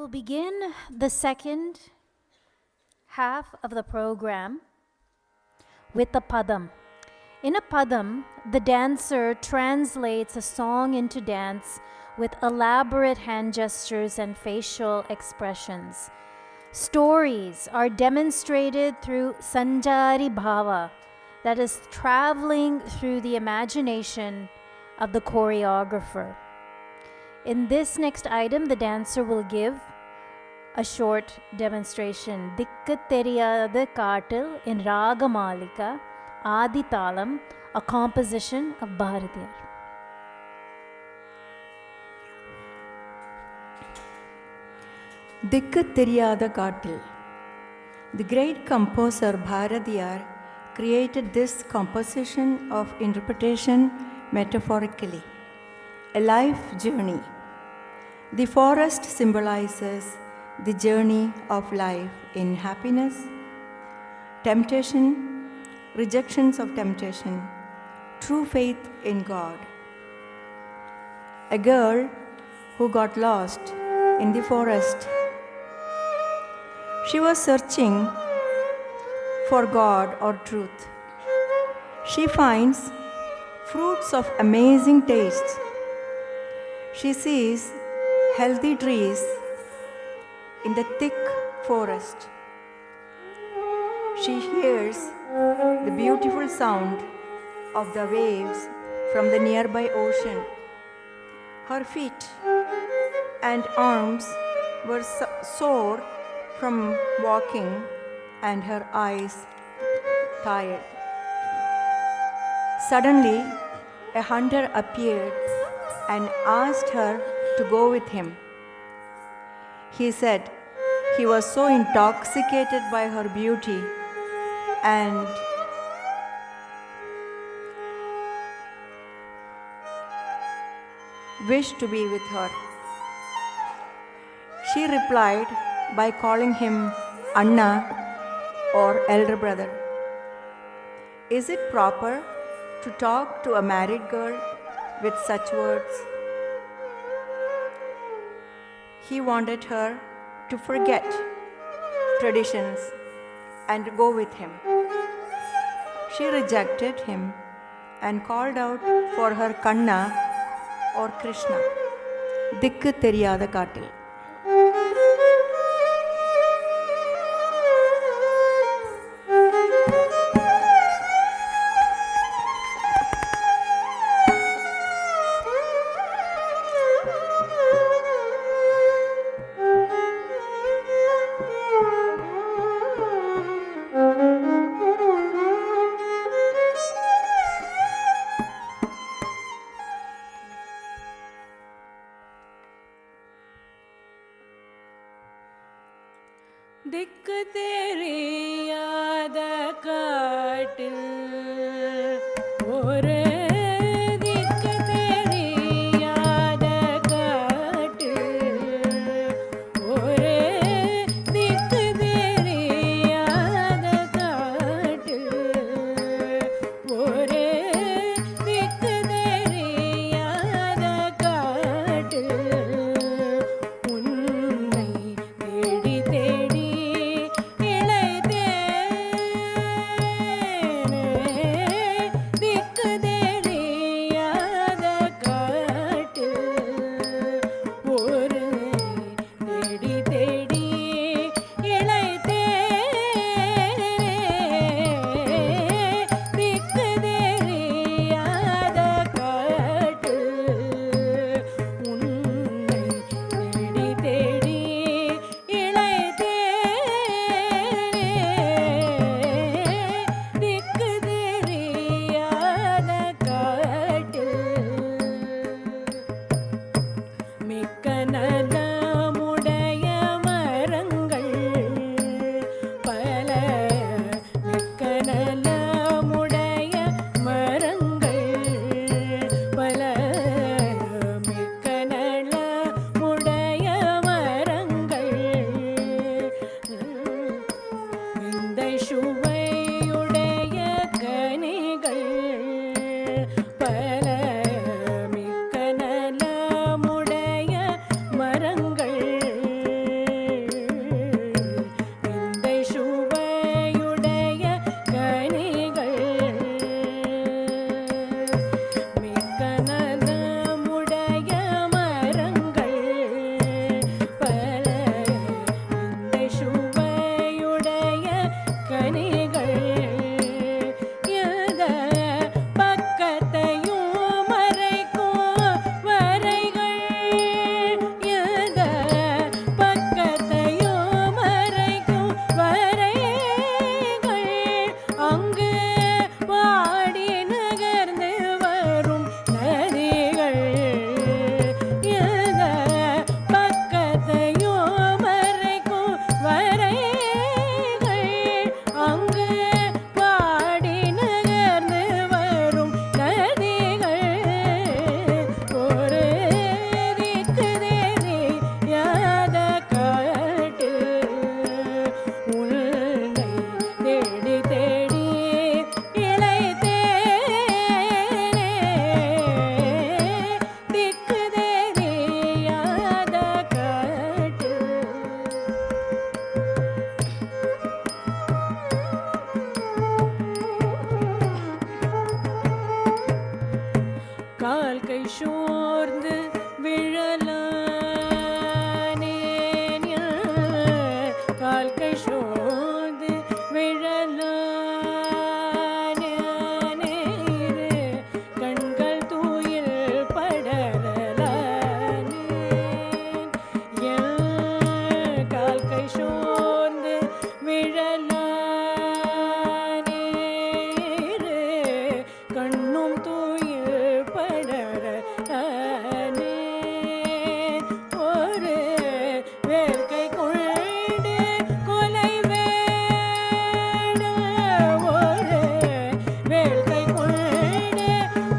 will begin the second half of the program with the padam. In a padam, the dancer translates a song into dance with elaborate hand gestures and facial expressions. Stories are demonstrated through sanjari bhava, that is, traveling through the imagination of the choreographer. In this next item, the dancer will give a short demonstration. Dikku Theriyada Kaatil in Raga Malika, Adi Talam, a composition of Bharatiyar. Dikku Theriyada Kaatil. The great composer Bharatiyar created this composition of interpretation metaphorically, a life journey. The forest symbolizes the journey of life in happiness, temptation, rejections of temptation, true faith in God. A girl who got lost in the forest. She was searching for God or truth. She finds fruits of amazing taste. She sees healthy trees in the thick forest. She hears the beautiful sound of the waves from the nearby ocean. Her feet and arms were sore from walking and her eyes tired. Suddenly, a hunter appeared and asked her to go with him. He said he was so intoxicated by her beauty and wished to be with her. She replied by calling him Anna or elder brother. Is it proper to talk to a married girl with such words? He wanted her to forget traditions and go with him. She rejected him and called out for her Kanna or Krishna. Dikku Theriyada Kaatil. திக்கு தெரியாத காட்டில் ஒரு திக்கு தெரியாத காட்டில் ஒரு திக்கு தெரியாத காட்டில் ஒரு திக்கு தெரியாத காட்டில் உன்னை தேடி தேடி திக்கு சோர்ந்து விழலானேன் கால் கை சோர்ந்து விழலானே கண்கள் தூயில் படரலானே கால் கை சோர்ந்து விழலானே கண்ணும் தூயில் படரலானே ஒரு வேர்க்கை கொண்டு கொலை வேட ஒரு வேர்க்கை கொண்டு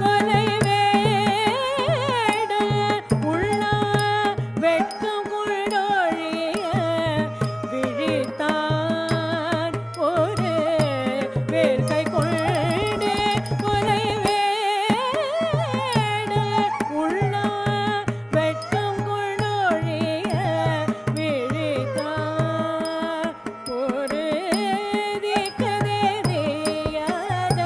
கொலை வேட உள்ள வெட்கம் குழொழிய விழித்தான் ஒரு வேர்க்கை கொண்டு கொலை வேட உள்ள வெட்கம் குழொழிய விழித்தான் ஒரு திக்கு தெரியாத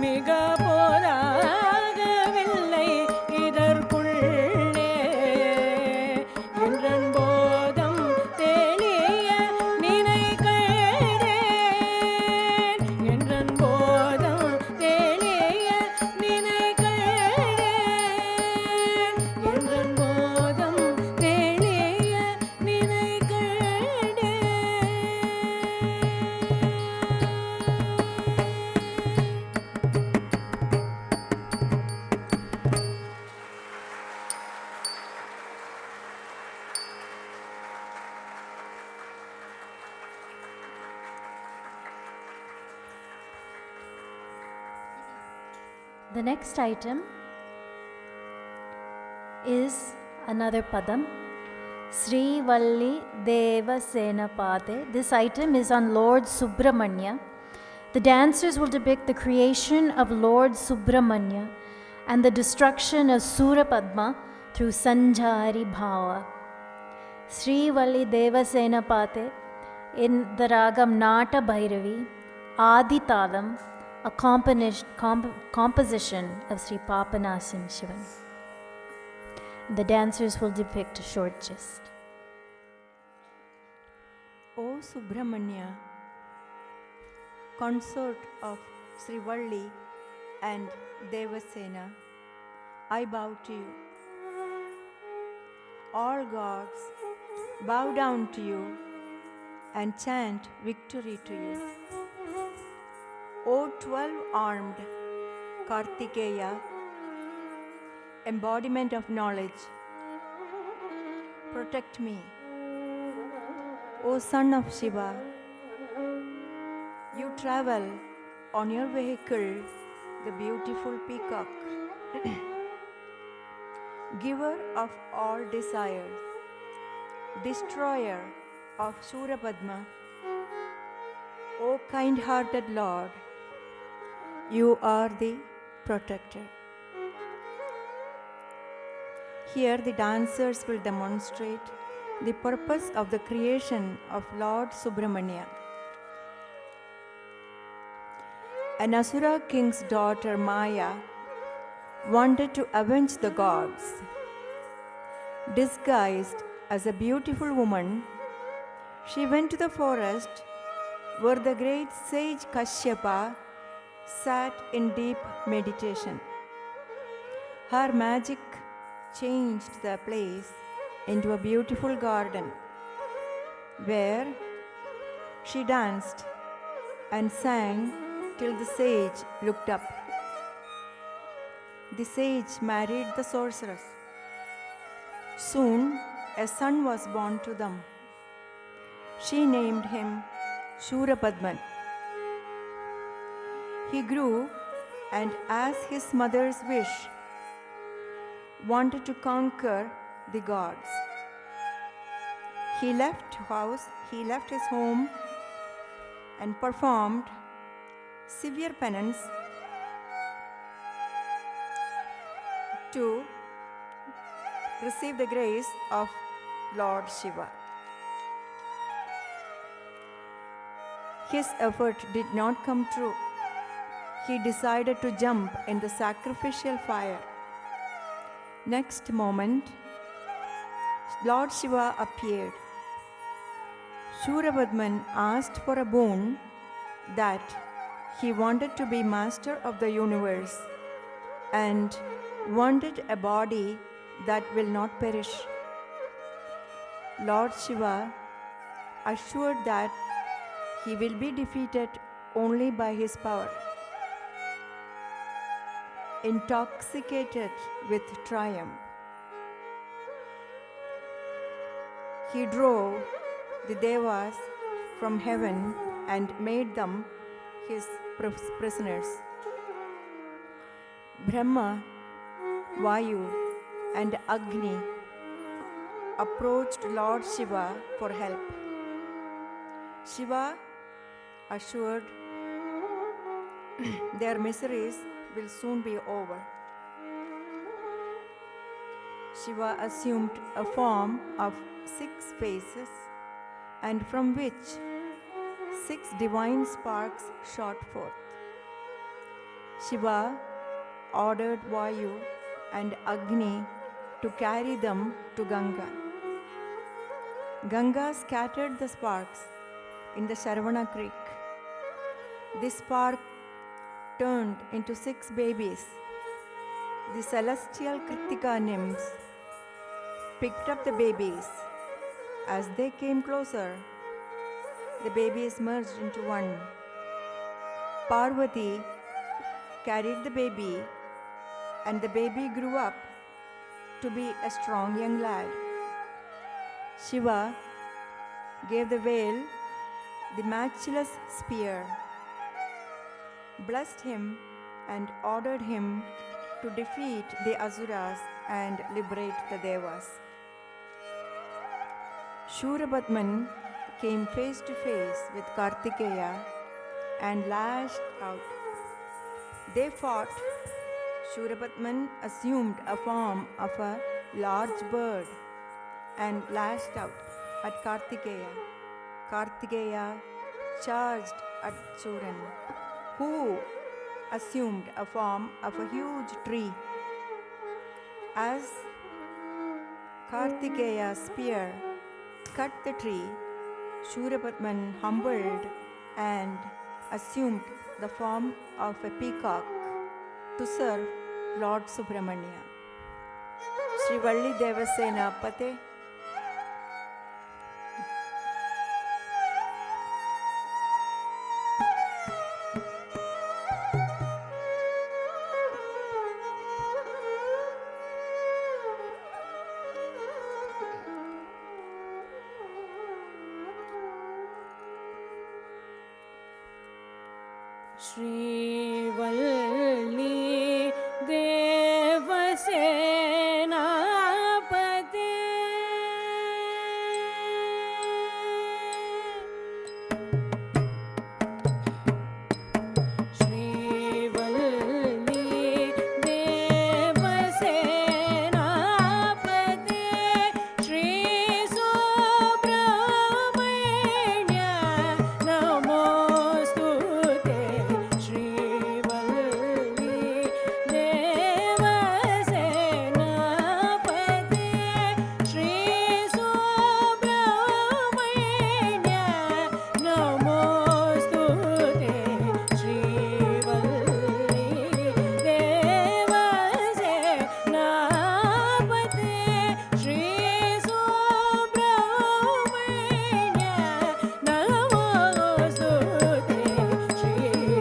மிக போதாகவில்லை இதற்குள்ளே என்றன் போதம் தெளிய நினை கண்டேன் என்றன் போதம் தெளிய நினை கண்டேன் என்றன் போதம் தெளிய நினை கண்டேன். The next item is another padam, Sri Valli Deva Senapate. This item is on Lord Subramanya. The dancers will depict the creation of Lord Subramanya and the destruction of Surapadma through Sanjari Bhava. Sri Valli Deva Senapate in the ragam Nata Bhairavi, Adi Talam, a composition of Sri Papanasim Shivan. The dancers will depict a short gist. O Subramanya, consort of Srivalli and Devasena, I bow to you. All gods bow down to you and chant victory to you. O 12-armed Kartikeya, embodiment of knowledge, protect me. O son of Shiva, you travel on your vehicle, the beautiful peacock, giver of all desires, destroyer of Surapadma. O kind-hearted Lord, you are the protector. Here the dancers will demonstrate the purpose of the creation of Lord Subramanya. An Asura king's daughter Maya wanted to avenge the gods. Disguised as a beautiful woman, she went to the forest where the great sage Kashyapa sat in deep meditation. Her magic changed the place into a beautiful garden where she danced and sang till the sage looked up. The sage married the sorceress. Soon a son was born to them. She named him Shurapadman. He grew and, as his mother's wish, wanted to conquer the gods. He left his home and performed severe penance to receive the grace of Lord Shiva. His effort did not come true. He decided to jump in the sacrificial fire. Next moment, Lord Shiva appeared. Shurapadman asked for a boon, that he wanted to be master of the universe and wanted a body that will not perish. Lord Shiva assured that he will be defeated only by his power. Intoxicated with triumph, he drove the Devas from heaven and made them his prisoners. Brahma, Vayu, and Agni approached Lord Shiva for help. Shiva assured their miseries will soon be over. Shiva assumed a form of 6 faces, and from which 6 divine sparks shot forth. Shiva ordered Vayu and Agni to carry them to Ganga. Ganga scattered the sparks in the Sharavana creek. This spark turned into 6 babies. The celestial Kritika nymphs picked up the babies. As they came closer, the babies merged into one. Parvati carried the baby, and the baby grew up to be a strong young lad. Shiva gave the whale the matchless spear, blessed him, and ordered him to defeat the Asuras and liberate the Devas. Shurabhatman came face to face with Kartikeya and lashed out. They fought. Shurabhatman assumed a form of a large bird and lashed out at Kartikeya. Kartikeya charged at Suran, who assumed a form of a huge tree. As Kartikeya's spear cut the tree, Shurabhatman humbled and assumed the form of a peacock to serve Lord Subramanya. Sri Valli Devasena Pate. Srivalli देवसेनापते Srivalli देवसेनापते Shri Subrahmanya नमोस्तुते श्रीवल्ली देवसेनापते श्री सुब्रह्मण्य नमोस्तुते श्रीवल्ली देवसेनापते श्री सुब्रह्मण्य नमोस्तुते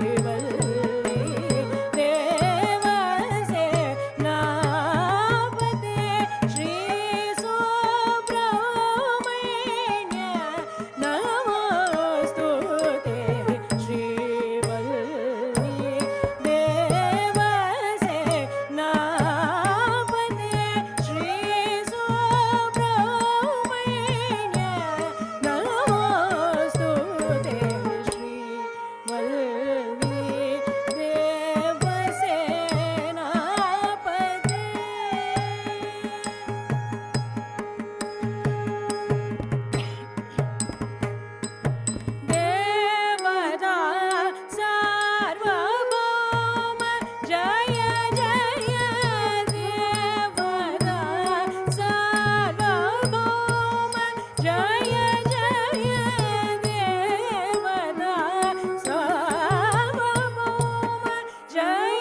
श्रीवल्ली देवसेनापते श्री सुब्रह्मण्य नमोस्तुते श्रीवल्ली देवसेनापते श्री सुब्रह्मण्य नमोस्तुते श्रीवल्ली देवसेनापते देवता सार्वभौम जय जय देवता सार्वभौम जय जय देवता सार्वभौम जय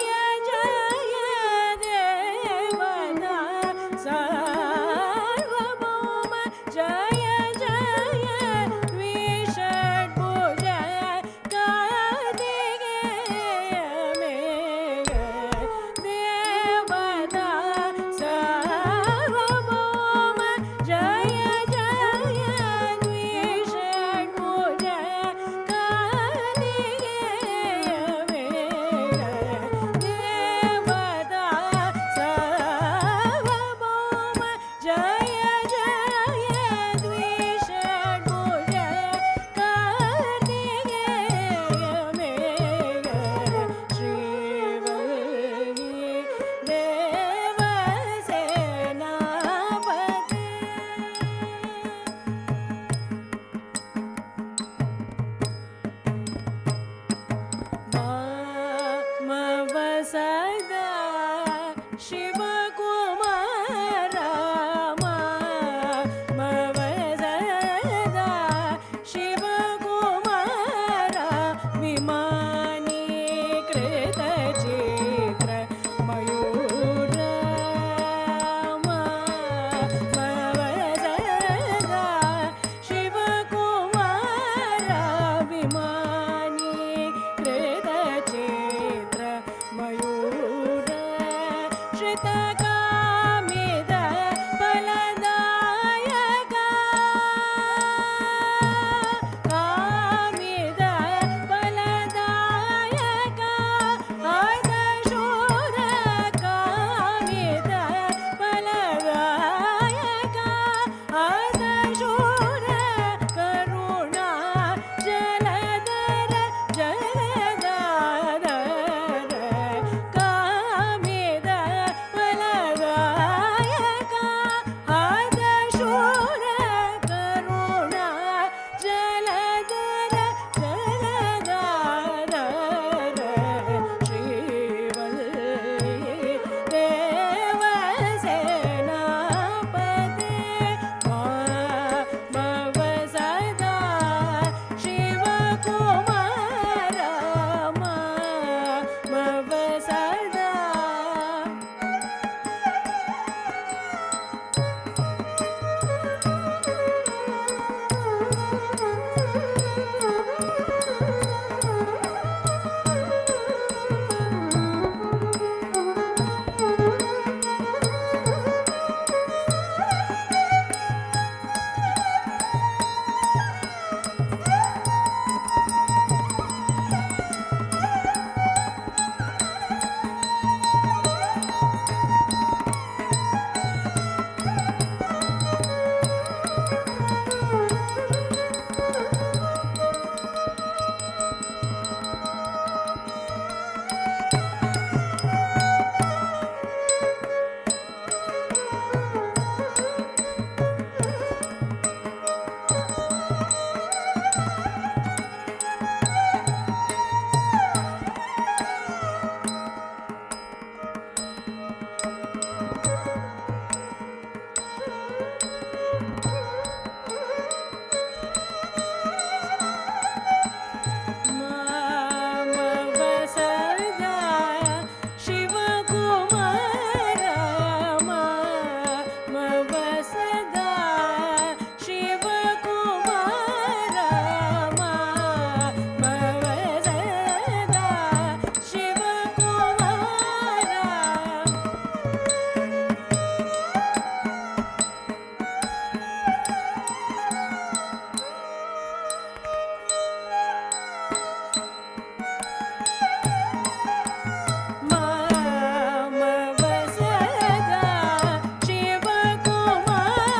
जय देवता सार्वभौम जय जय द्विषड्भुज कार्तिकेय मेघ देवता सार्वभौम जय जय द्विषड्भुज कार्तिकेय मेघ देवता सार्वभौम जय जय द्विषड्भुज कार्तिकेय मेघ Srivalli देवसेनापते वामवदने வசதா Shivakumara மவசதா Shivakumara மாமவசதா Shivakumara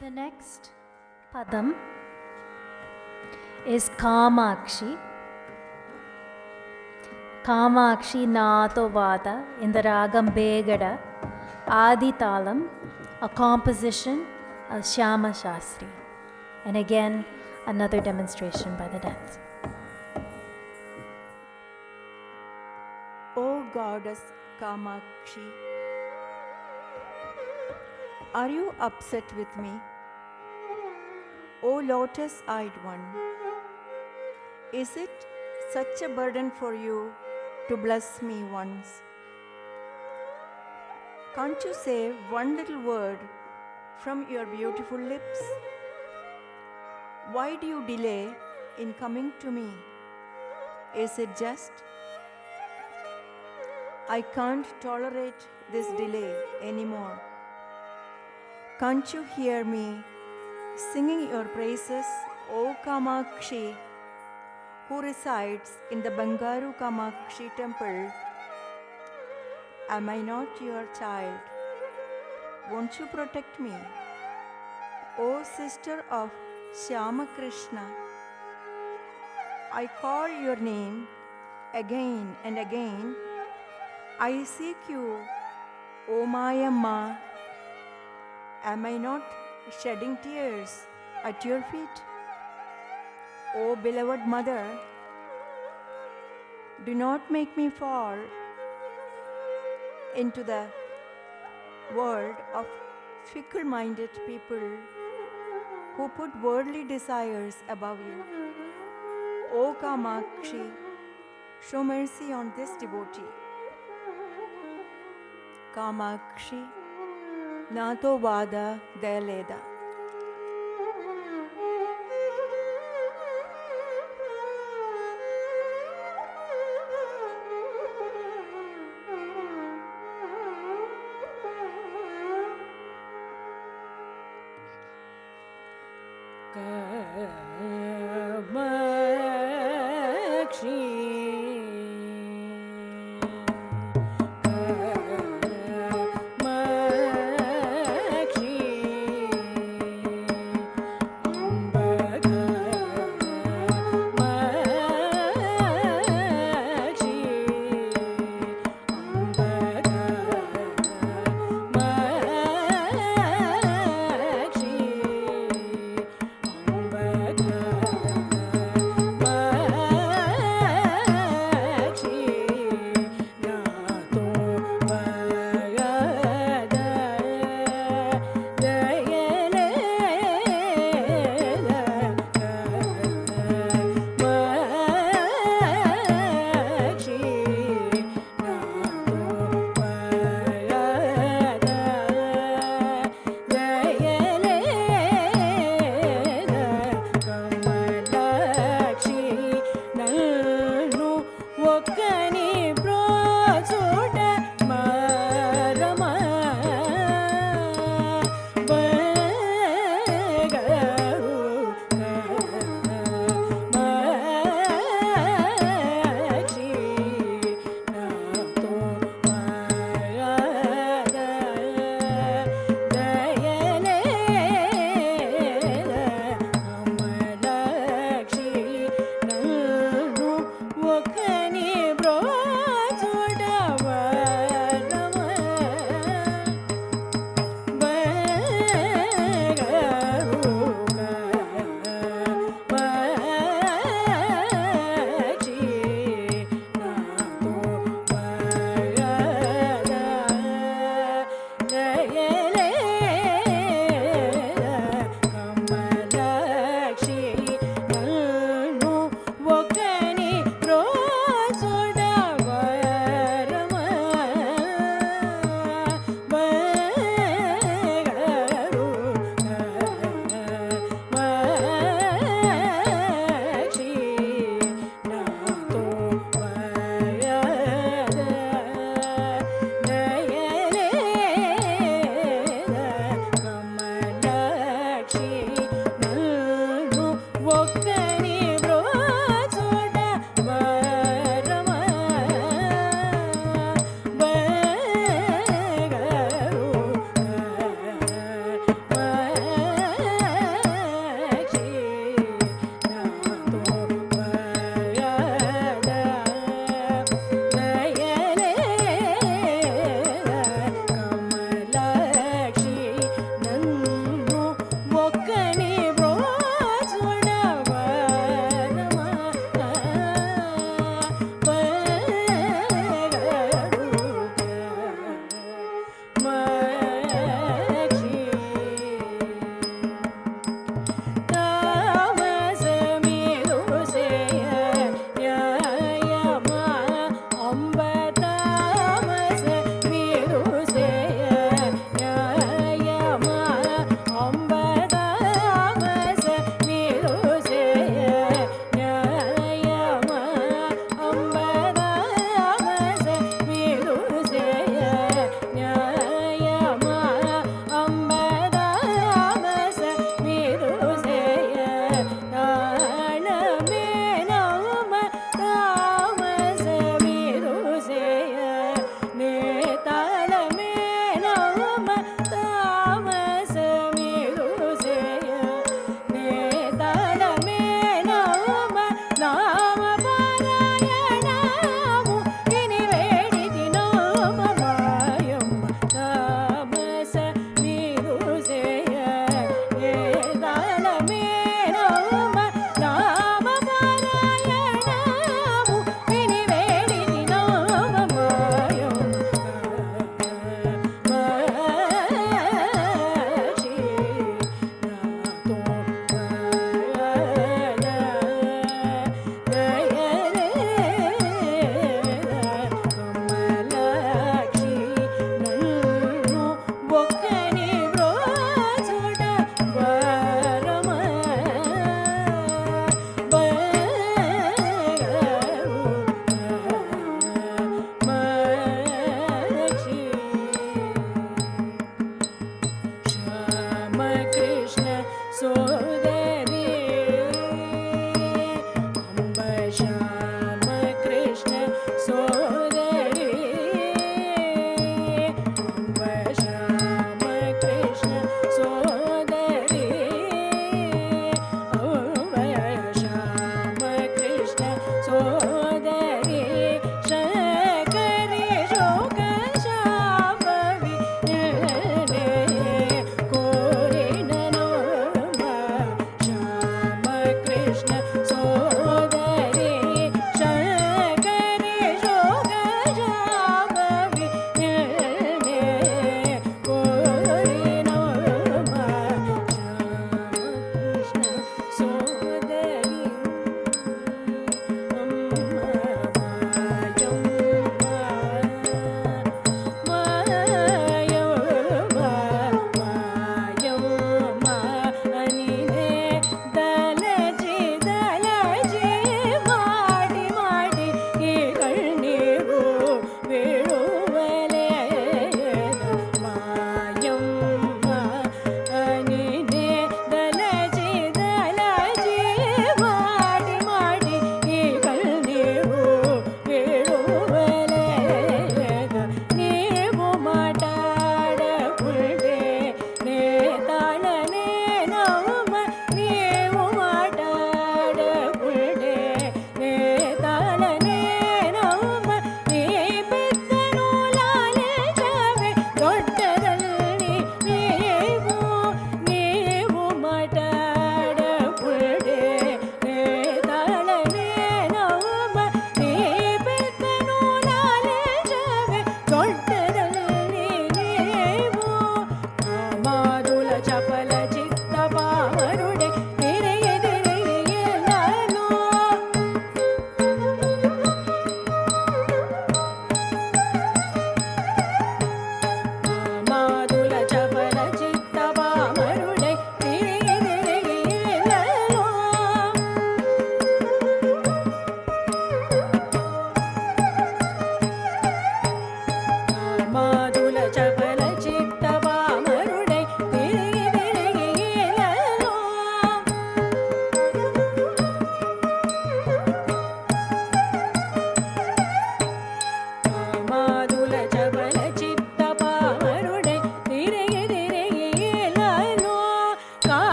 The next padam is Kamakshi. Kamakshi Natovada in the Ragam Begada, Adi Talam, a composition of Shyama Shastri. And again, another demonstration by the dancer. O goddess Kamakshi, are you upset with me? O lotus-eyed one, is it such a burden for you to bless me once? Can't you say one little word from your beautiful lips? Why do you delay in coming to me? Is it just? I can't tolerate this delay anymore. Can't you hear me singing your praises, O Kamakshi, who resides in the Bangaru Kamakshi temple? Am I not your child? Won't you protect me? O sister of Shyama Krishna, I call your name again and again. I seek you, O my Amma. Am I not shedding tears at your feet? O beloved mother, do not make me fall into the world of fickle-minded people who put worldly desires above you. O Kamakshi, show mercy on this devotee. Kamakshi, Nato Vada Dayaleda.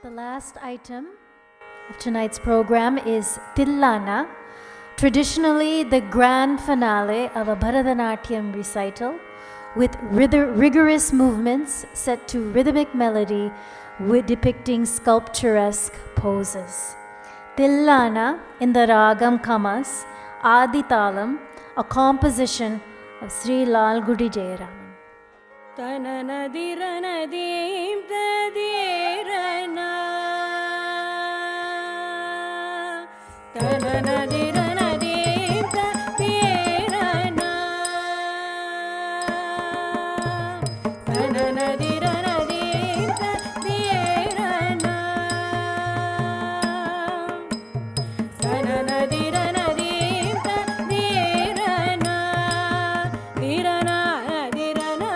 The last item of tonight's program is Tillana, traditionally the grand finale of a Bharatanatyam recital with rigorous movements set to rhythmic melody with depicting sculpturesque poses. Tillana in the Ragam Kamas, Adi Talam, a composition of Sri Lalgudi Jayaraman. தனனதிரனதீம் ததீரனா தனனதிரனதீம் ததீரனா தனனதிரனதீம் ததீரனா தனனதிரனதீம் ததீரனா தீரனா தீரனா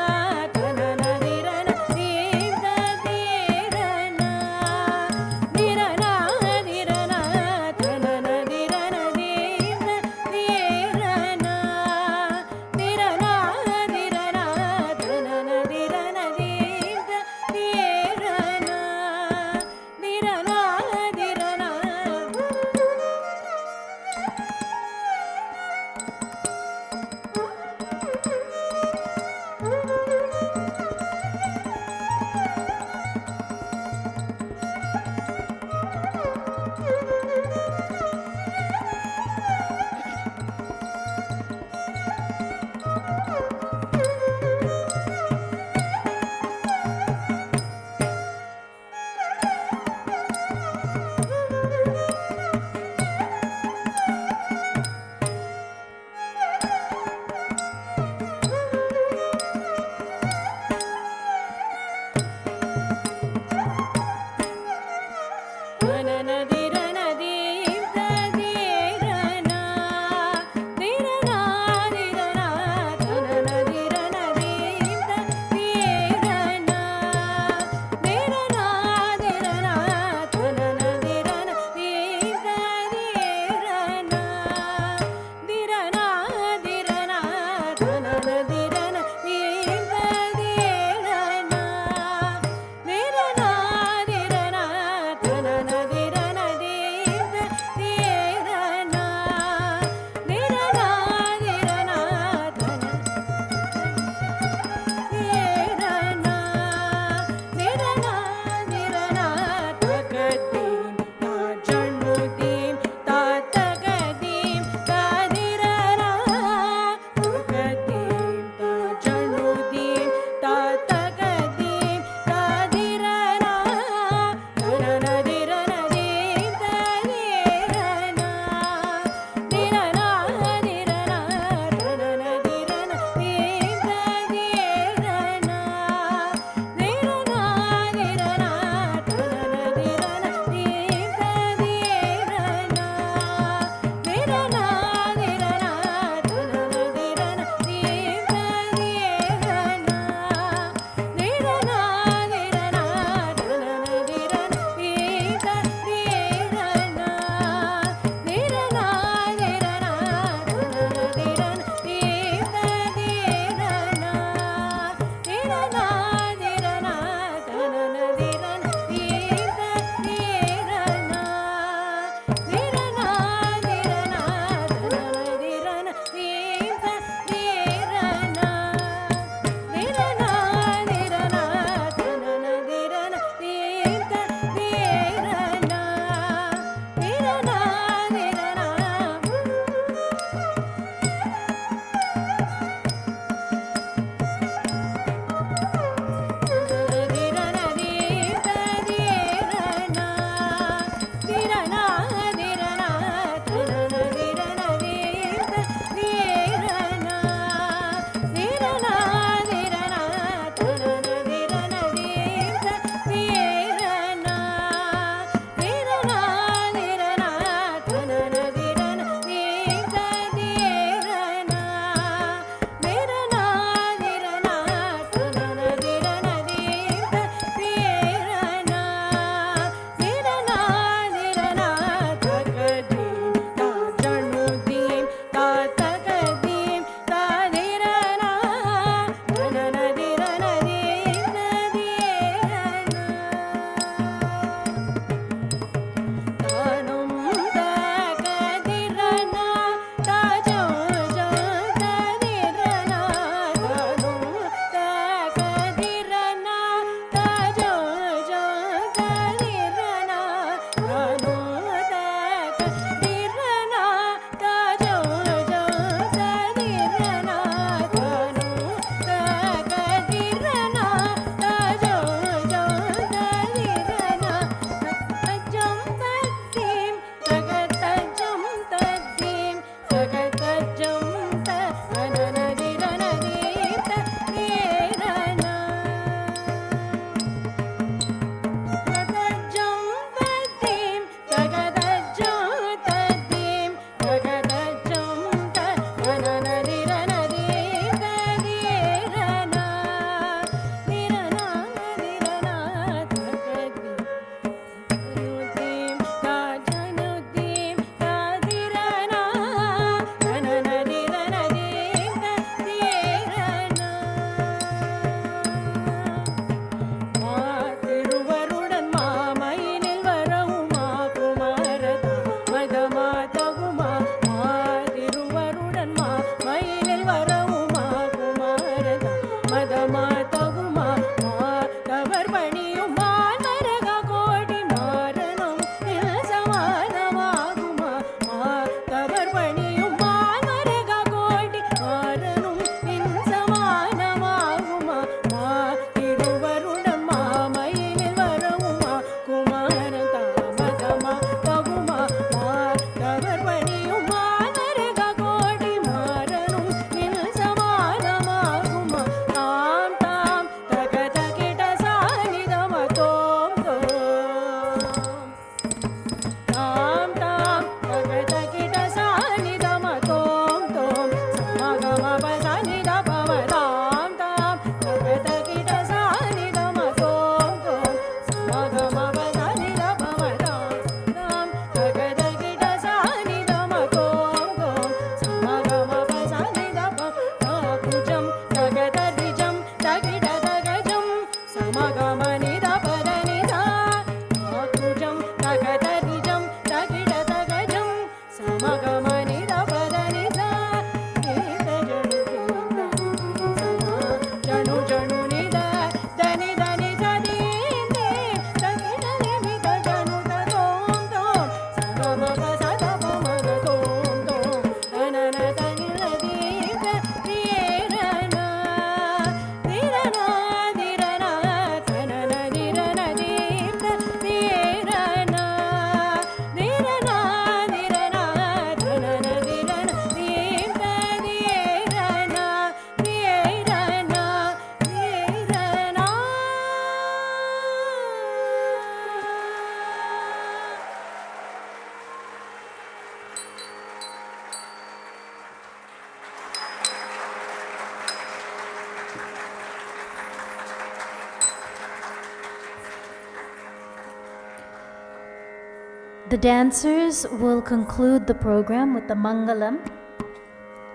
The dancers will conclude the program with the Mangalam,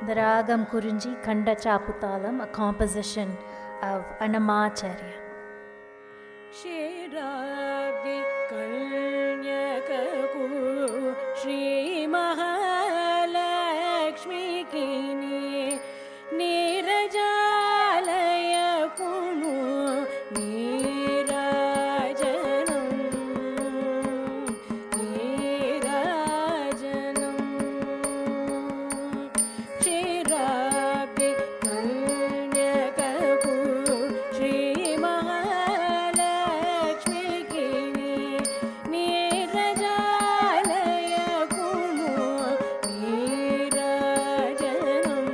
the Ragam Kurinji Khanda Chaputalam, a composition of Annamacharya. Shirabdi Kanyakaku Shri Mahalakshmi Kini Nirajalaya Kunu Nirajanam Nirajanam Shirabdi Kanyakaku Shri Mahalakshmi Kini Nirajalaya Kunu Nirajanam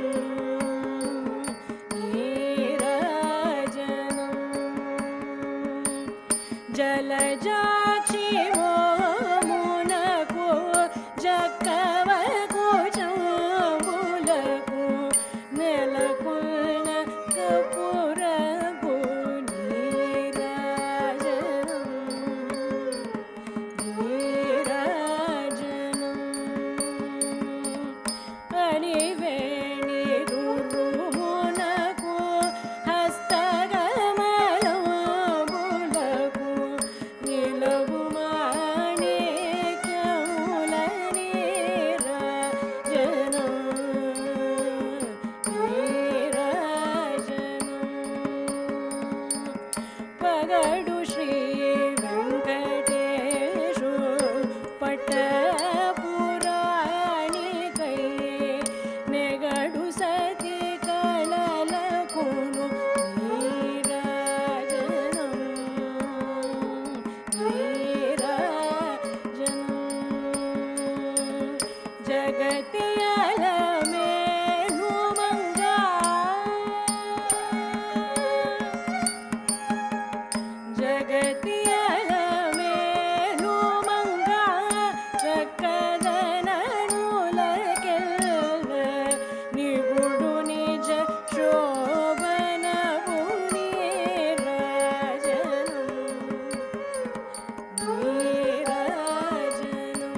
Nirajanam Jalajakshi Momunaku Jakavaku Chambulaku Nelakulna Kapuraku Nirajanam Nirajanam Adiveni Durumunaku Hastagamalabulaku Nilavumanikyamula Nirajanam Nirajanam Pagadu Shri Venkateshu Pattapurani Kai Negadu Sati Kalalakunu Nirajanam Nirajanam Jagatiyalame Numanga Jagatiyalame Numanga Chakkadananulakella Nigudu Nija Shobhanavu Nirajanam Nirajanam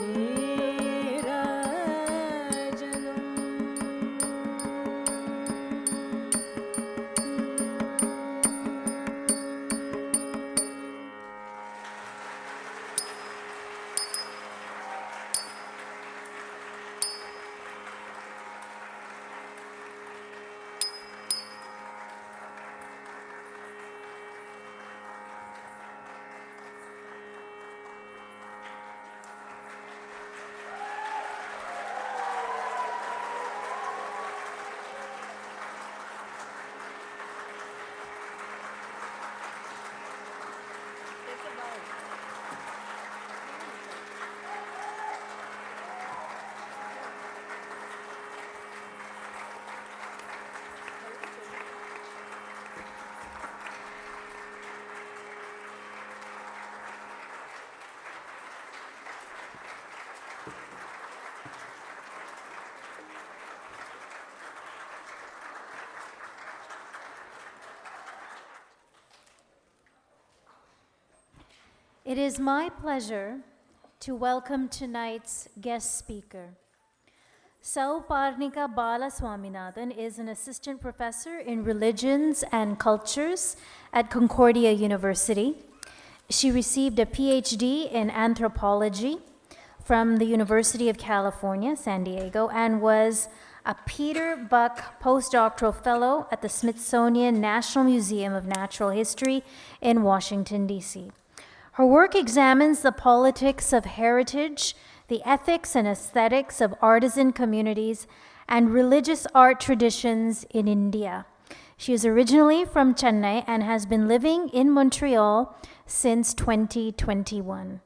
Nirajanam It is my pleasure to welcome tonight's guest speaker. Sauparnika Balaswaminathan is an assistant professor in religions and cultures at Concordia University. She received a PhD in anthropology from the University of California, San Diego, and was a Peter Buck postdoctoral fellow at the Smithsonian National Museum of Natural History in Washington, D.C. Her work examines the politics of heritage, the ethics and aesthetics of artisan communities, and religious art traditions in India. She is originally from Chennai and has been living in Montreal since 2021.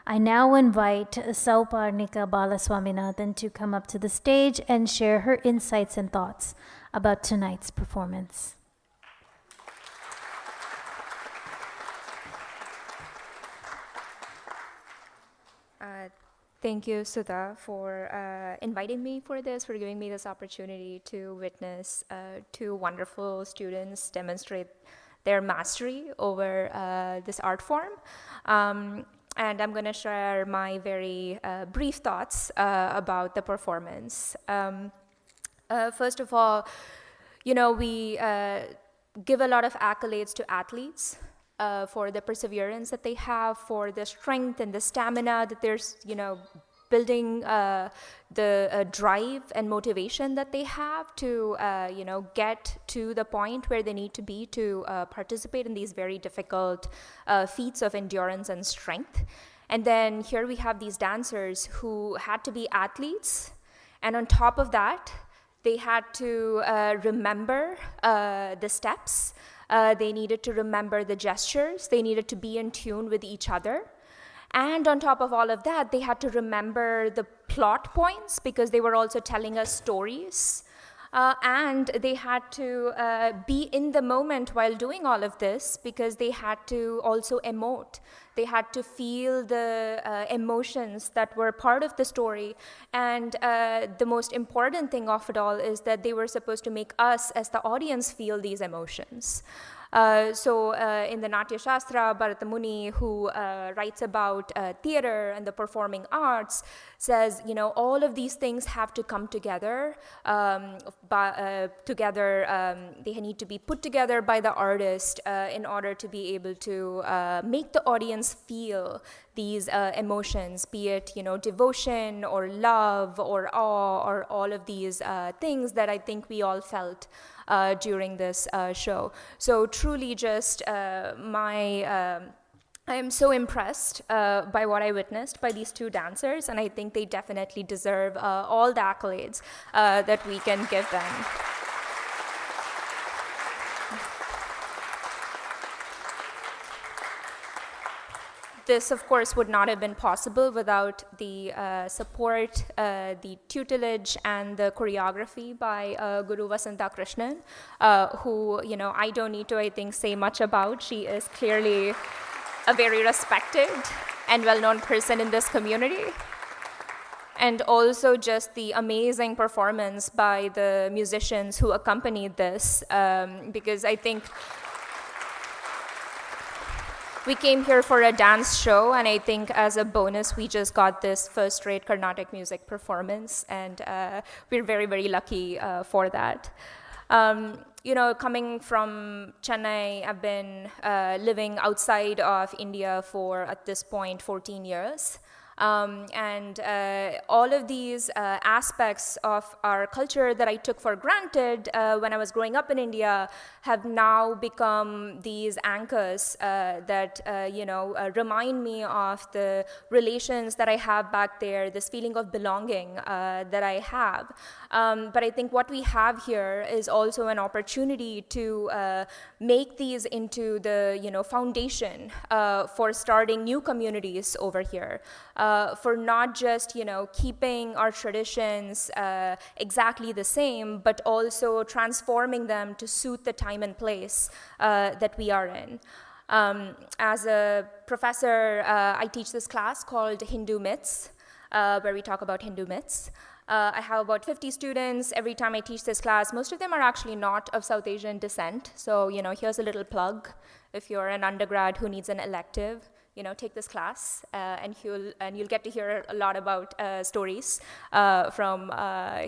I now invite Sauparnika Balaswaminathan to come up to the stage and share her insights and thoughts about tonight's performance. Thank you, Sudha, for inviting me for this, for giving me this opportunity to witness two wonderful students demonstrate their mastery over this art form. And I'm going to share my very brief thoughts about the performance. First of all, we give a lot of accolades to athletes for the perseverance that they have, for the strength and the stamina that they're, building the drive and motivation that they have to, get to the point where they need to be to participate in these very difficult feats of endurance and strength. And then here we have these dancers who had to be athletes, and on top of that, they had to remember the steps. They needed to remember the gestures. They needed to be in tune with each other. And on top of all of that, they had to remember the plot points because they were also telling us stories. And they had to be in the moment while doing all of this because they had to also emote. They had to feel the emotions that were part of the story. And the most important thing of it all is that they were supposed to make us as the audience feel these emotions. So in the Natya Shastra, Bharata Muni, who writes about theater and the performing arts, says, all of these things have to come together. They need to be put together by the artist in order to be able to make the audience feel these emotions, be it, devotion or love or awe or all of these things that I think we all felt during this show. So truly just I am so impressed by what I witnessed by these two dancers, and I think they definitely deserve all the accolades that we can give them. This, of course, would not have been possible without the support, the tutelage, and the choreography by Guru Vasanta Krishnan, who, I don't need to, I think, say much about. She is clearly a very respected and well-known person in this community. And also just the amazing performance by the musicians who accompanied this, because I think we came here for a dance show, and I think as a bonus, we just got this first-rate Carnatic music performance, and we're very, very lucky for that. Coming from Chennai, I've been living outside of India for, at this point, 14 years. And all of these aspects of our culture that I took for granted when I was growing up in India have now become these anchors that remind me of the relations that I have back there, this feeling of belonging that I have. But I think what we have here is also an opportunity to make these into the foundation for starting new communities over here. For not just keeping our traditions exactly the same, but also transforming them to suit the time and place that we are in. As a professor, I teach this class called Hindu Myths, where we talk about Hindu myths. I have about 50 students every time I teach this class. Most of them are actually not of South Asian descent. So, here's a little plug. If you're an undergrad who needs an elective, take this class, and you'll get to hear a lot about stories from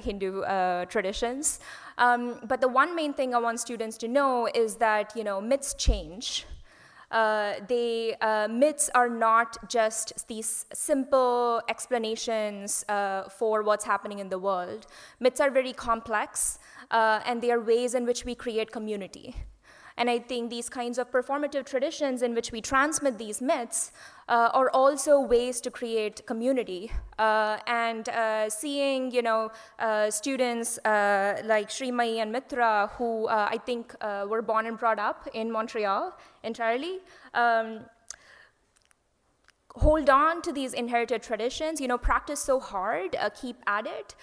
Hindu traditions. But the one main thing I want students to know is that myths change. Myths are not just these simple explanations for what's happening in the world. Myths are very complex, and they are ways in which we create community. And I think these kinds of performative traditions in which we transmit these myths are also ways to create community. And seeing, students like Srimayee and Mithura, who I think were born and brought up in Montreal entirely, hold on to these inherited traditions, practice so hard, keep at it,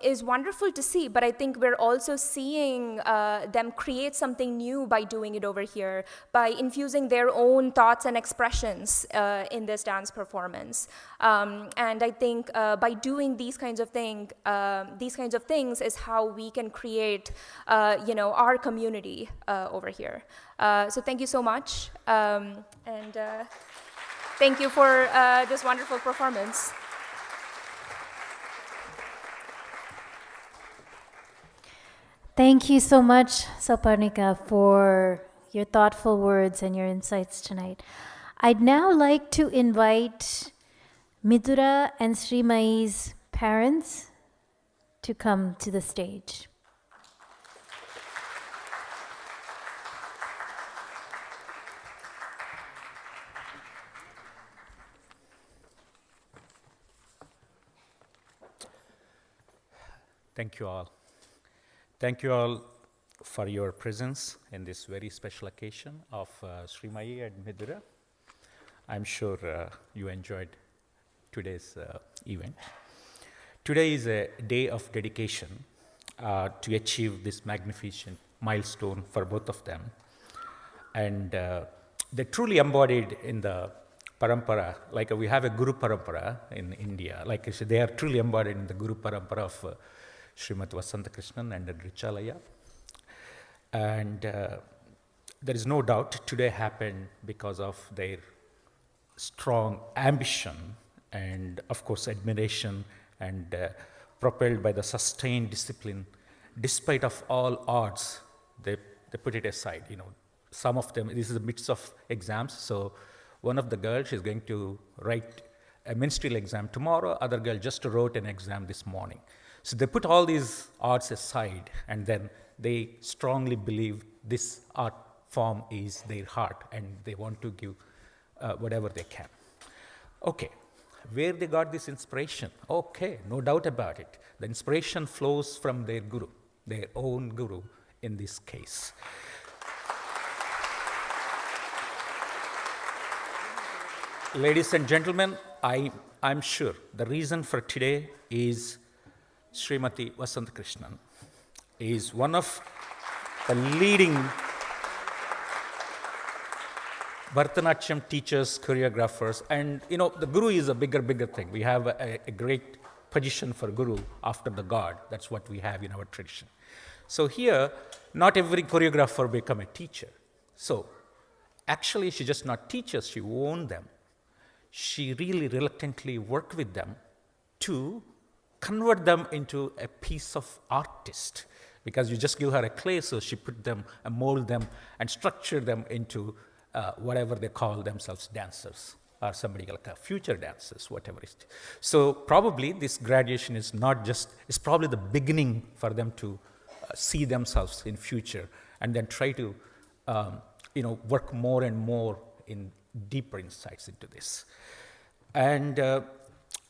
is wonderful to see. But I think we're also seeing them create something new by doing it over here, by infusing their own thoughts and expressions in this dance performance. And I think by doing these kinds of things is how we can create, our community over here. So thank you so much, and thank you for this wonderful performance. Thank you so much, Saparnika, for your thoughtful words and your insights tonight. I'd now like to invite Mithura and Srimayee's parents to come to the stage. Thank you all. Thank you all for your presence in this very special occasion of Srimayee and Mithura. I'm sure you enjoyed today's event. Today is a day of dedication to achieve this magnificent milestone for both of them. And they truly embodied in the parampara, like we have a Guru parampara in India, like I said, they are truly embodied in the Guru parampara of Srimati Vasanta Krishnan and Richalaya. And there is no doubt today happened because of their strong ambition and, of course, admiration, and propelled by the sustained discipline. Despite of all odds, they put it aside. Some of them, this is a mix of exams, so one of the girls is going to write a ministerial exam tomorrow, other girl just wrote an exam this morning. So they put all these odds aside, and then they strongly believe this art form is their heart, and they want to give whatever they can. Okay, where they got this inspiration? Okay, no doubt about it. The inspiration flows from their guru, their own guru in this case. Ladies and gentlemen, I'm sure the reason for today is Srimati Vasanta Krishnan is one of the leading Bharatanatyam teachers, choreographers, and the guru is a bigger thing. We have a great position for guru after the god. That's what we have in our tradition. So here, not every choreographer become a teacher. So actually, she just not teaches, she owned them. She really reluctantly worked with them to convert them into a piece of artist, because you just give her a clay, so she put them and mold them and structure them into whatever they call themselves, dancers or somebody like future dancers, whatever it is. So probably this graduation is not just, it's probably the beginning for them to see themselves in future and then try to work more and more in deeper insights into this. And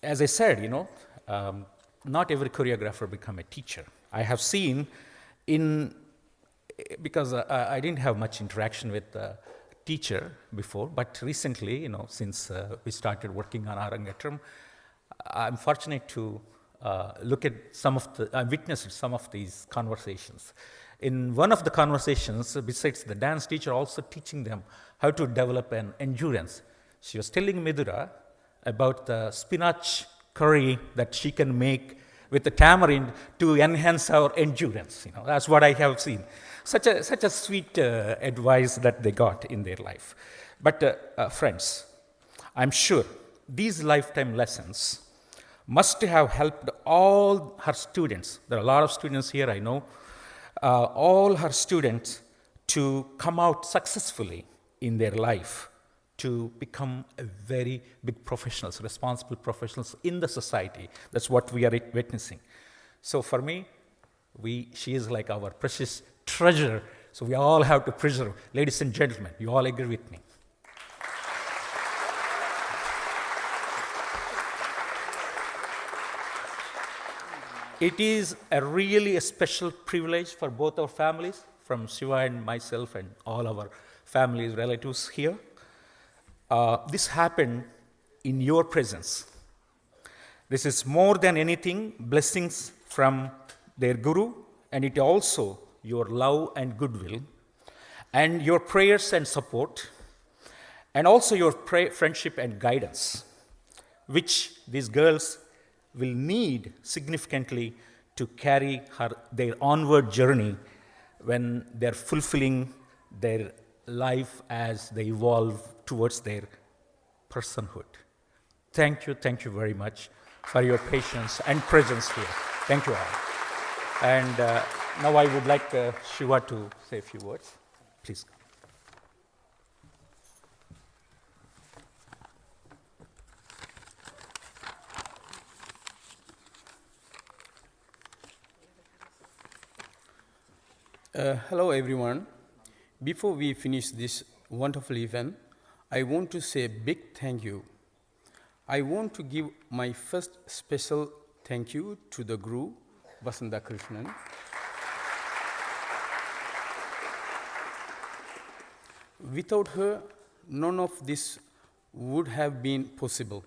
as I said, not every choreographer become a teacher. I have seen because I didn't have much interaction with teacher before, but recently, since we started working on Arangetram, I'm fortunate to look at I witnessed some of these conversations. In one of the conversations, besides the dance teacher also teaching them how to develop an endurance, she was telling Mithura about the spinach curry that she can make with the tamarind to enhance our endurance. That's what I have seen. Such a sweet advice that they got in their life. But friends, I'm sure these lifetime lessons must have helped all her students. There are a lot of students here, I know. All her students to come out successfully in their life, to become a very big professionals, responsible professionals in the society. That's what we are witnessing. So for me, she is like our precious treasure. So we all have to preserve. Ladies and gentlemen, you all agree with me. It is a special privilege for both our families, from Shiva and myself and all our families, relatives here. This happened in your presence. This is more than anything blessings from their Guru, and it also your love and goodwill, and your prayers and support, and also your friendship and guidance, which these girls will need significantly to carry their onward journey when they're fulfilling their life as they evolve towards their personhood. Thank you very much for your patience and presence here. Thank you all. And now I would like Shiva to say a few words. Please. Hello everyone. Before we finish this wonderful event, I want to say a big thank you. I want to give my first special thank you to the Guru, Vasanta Krishnan. Without her, none of this would have been possible.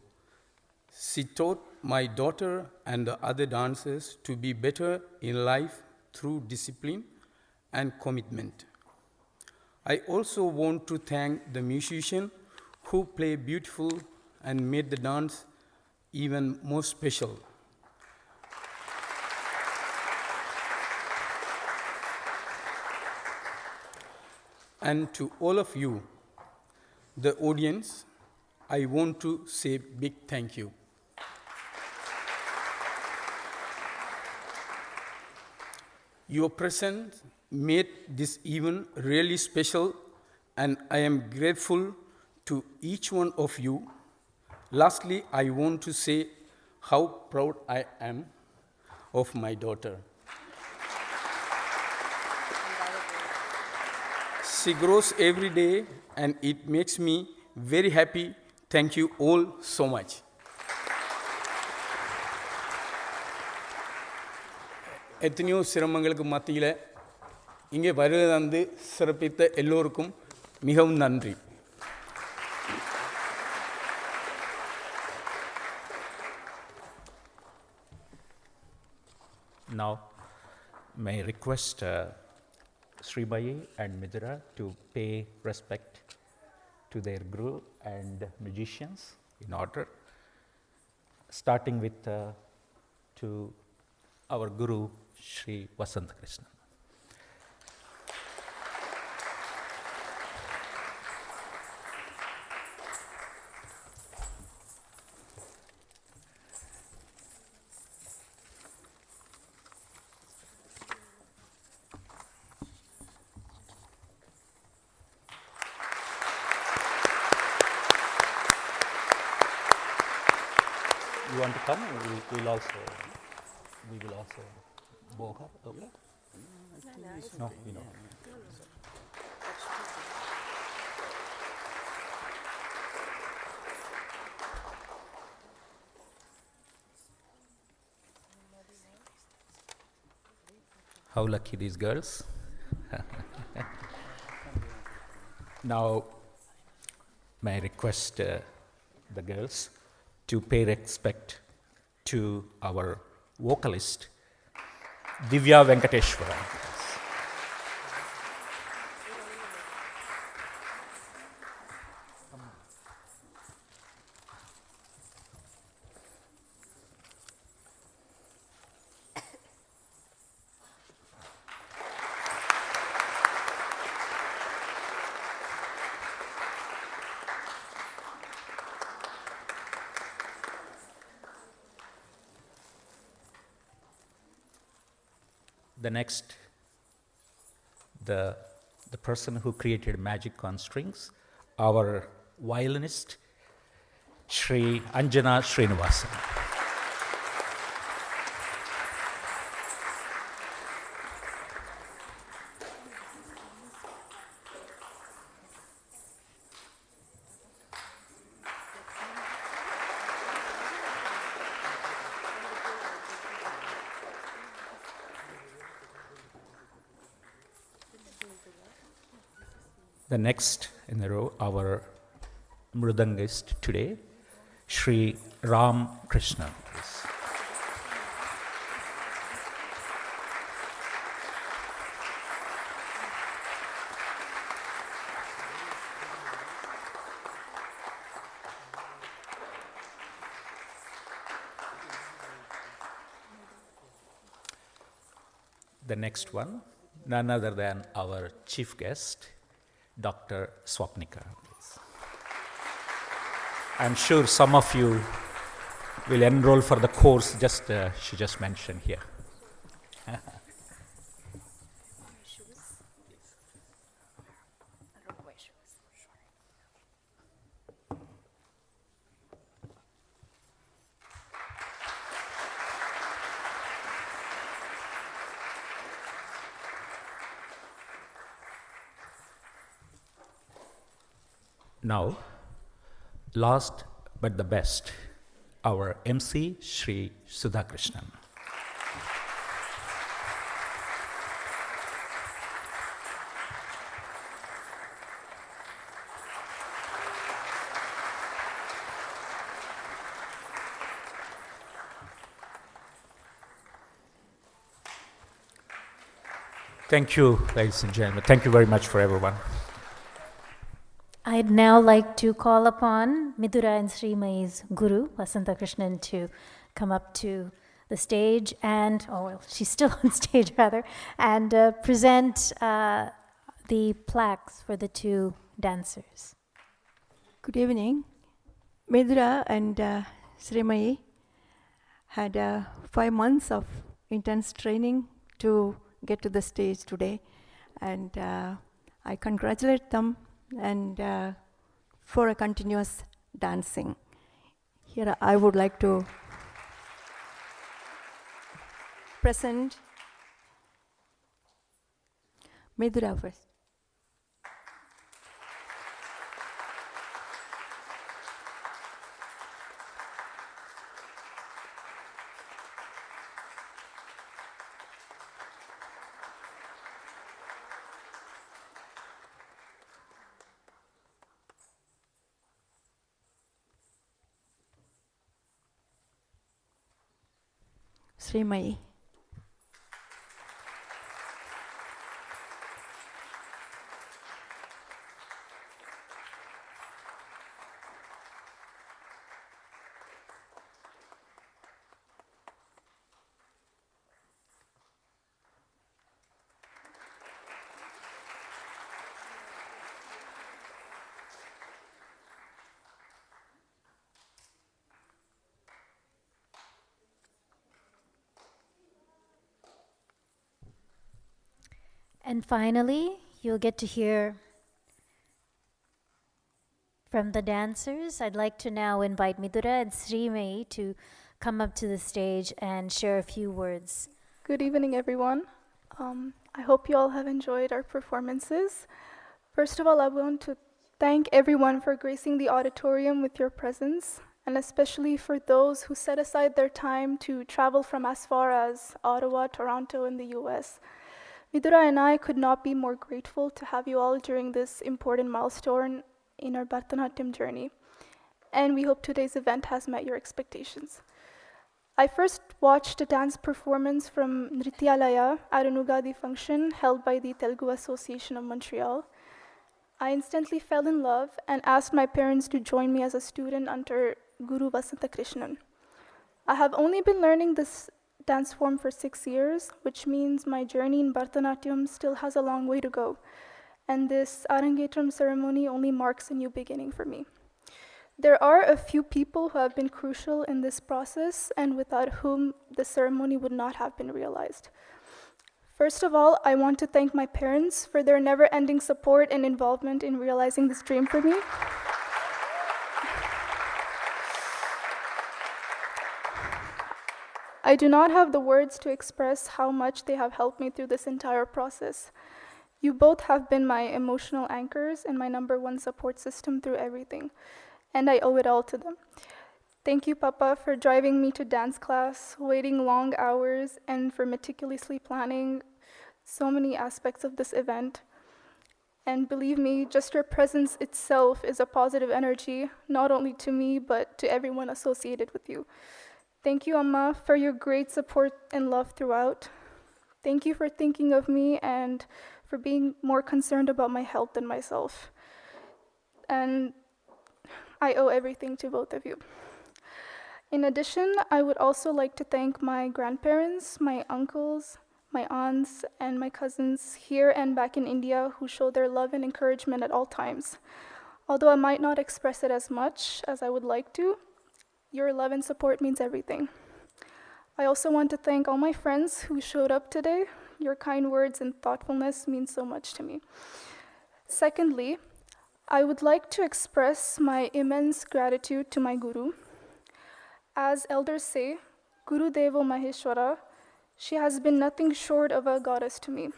She taught my daughter and the other dancers to be better in life through discipline and commitment. I also want to thank the musicians who play beautiful and made the dance even more special. And to all of you, the audience, I want to say big thank you. Your presence made this event really special, and I am grateful to each one of you. Lastly, I want to say how proud I am of my daughter. She grows every day, and it makes me very happy. Thank you all so much. எத்தனையோ சிரமங்களுக்கு மத்தியில் இங்கே வருகை தந்து சிறப்பித்த எல்லோருக்கும் மிகவும் நன்றி. Now, may I request Srimayee and Mithura to pay respect to their guru and musicians in order, starting with to our guru, Sri Vasanta Krishna. You want to come? We will also bow her. Okay? No, we don't. How lucky these girls. Now, may I request the girls to pay respect to our vocalist, Divya Venkateshwara. The next, the person who created magic on strings, our violinist, Sri Anjana Srinivasan. The next in the row, our mridangist today, Shri Ram Krishna, please. The next one, none other than our chief guest, Dr. Swapnika, please. I'm sure some of you will enroll for the course she just mentioned here. Now, last but the best, our MC, Shri Sudhakrishnan. Thank you, ladies and gentlemen. Thank you very much for everyone. I'd now like to call upon Mithura and Srimayee's guru, Vasanta Krishnan, to come up to the stage and, she's still on stage rather, and present the plaques for the two dancers. Good evening. Mithura and Srimayee had 5 months of intense training to get to the stage today, and I congratulate them and for a continuous dancing. Here I would like to present Mithura first. Srimayee. And finally, you'll get to hear from the dancers. I'd like to now invite Mithura and Srimayee to come up to the stage and share a few words. Good evening, everyone. I hope you all have enjoyed our performances. First of all, I want to thank everyone for gracing the auditorium with your presence, and especially for those who set aside their time to travel from as far as Ottawa, Toronto, in the US. Mithura and I could not be more grateful to have you all during this important milestone in our Bharatanatyam journey, and we hope today's event has met your expectations. I first watched a dance performance from Nrityalaya at an Ugadi function held by the Telugu Association of Montreal. I instantly fell in love and asked my parents to join me as a student under Guru Vasanta Krishnan. I have only been learning this dance form for 6 years, which means my journey in Bharatanatyam still has a long way to go, and this Arangetram ceremony only marks a new beginning for me. There are a few people who have been crucial in this process and without whom the ceremony would not have been realized. First of all, I want to thank my parents for their never-ending support and involvement in realizing this dream for me. I do not have the words to express how much they have helped me through this entire process. You both have been my emotional anchors and my #1 support system through everything, and I owe it all to them. Thank you, Papa, for driving me to dance class, waiting long hours, and for meticulously planning so many aspects of this event. And believe me, just your presence itself is a positive energy, not only to me, but to everyone associated with you. Thank you, Amma, for your great support and love throughout. Thank you for thinking of me and for being more concerned about my health than myself. And I owe everything to both of you. In addition, I would also like to thank my grandparents, my uncles, my aunts, and my cousins here and back in India who show their love and encouragement at all times. Although I might not express it as much as I would like to, your love and support means everything. I also want to thank all my friends who showed up today. Your kind words and thoughtfulness mean so much to me. Secondly, I would like to express my immense gratitude to my guru. As elders say, Guru Devo Maheshwara, she has been nothing short of a goddess to me.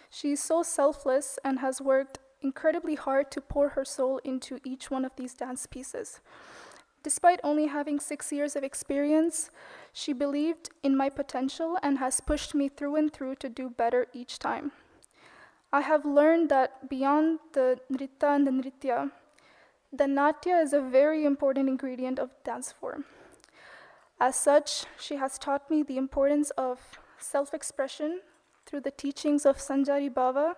She is so selfless and has worked incredibly hard to pour her soul into each one of these dance pieces. Despite only having 6 years of experience, she believed in my potential and has pushed me through and through to do better each time. I have learned that beyond the nritta and the nritya, the natya is a very important ingredient of dance form. As such, she has taught me the importance of self-expression through the teachings of Sanjari Baba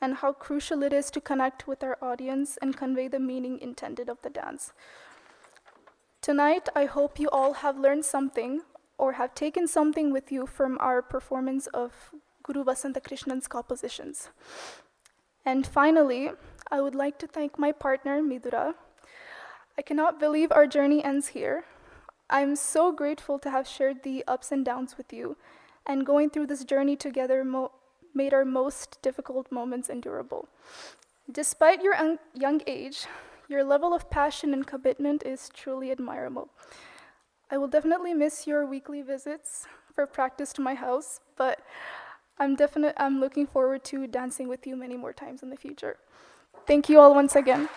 and how crucial it is to connect with our audience and convey the meaning intended of the dance. Tonight, I hope you all have learned something or have taken something with you from our performance of Guru Vasanta Krishnan's compositions. And finally, I would like to thank my partner, Mithura. I cannot believe our journey ends here. I'm so grateful to have shared the ups and downs with you, and going through this journey together made our most difficult moments endurable. Despite your young age, your level of passion and commitment is truly admirable. I will definitely miss your weekly visits for practice to my house, but I'm looking forward to dancing with you many more times in the future. Thank you all once again.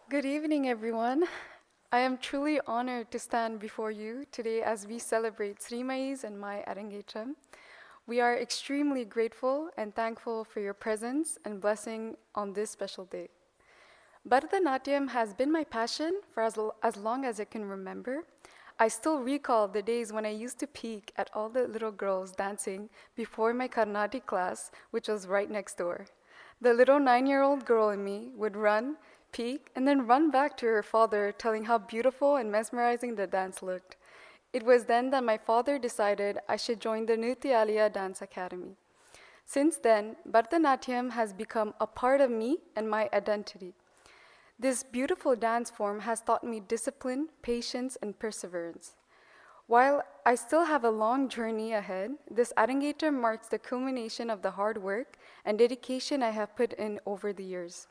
Good evening, everyone. I am truly honored to stand before you today as we celebrate Srimayee's and my Arangetram. We are extremely grateful and thankful for your presence and blessing on this special day. Bharatanatyam has been my passion for as long as I can remember. I still recall the days when I used to peek at all the little girls dancing before my Carnatic class, which was right next door. The little 9-year-old girl in me would run, peek, and then run back to her father, telling how beautiful and mesmerizing the dance looked. It was then that my father decided I should join the Nrityalaya Dance Academy. Since then, Bharatanatyam has become a part of me and my identity. This beautiful dance form has taught me discipline, patience, and perseverance. While I still have a long journey ahead, this Arangetram marks the culmination of the hard work and dedication I have put in over the years.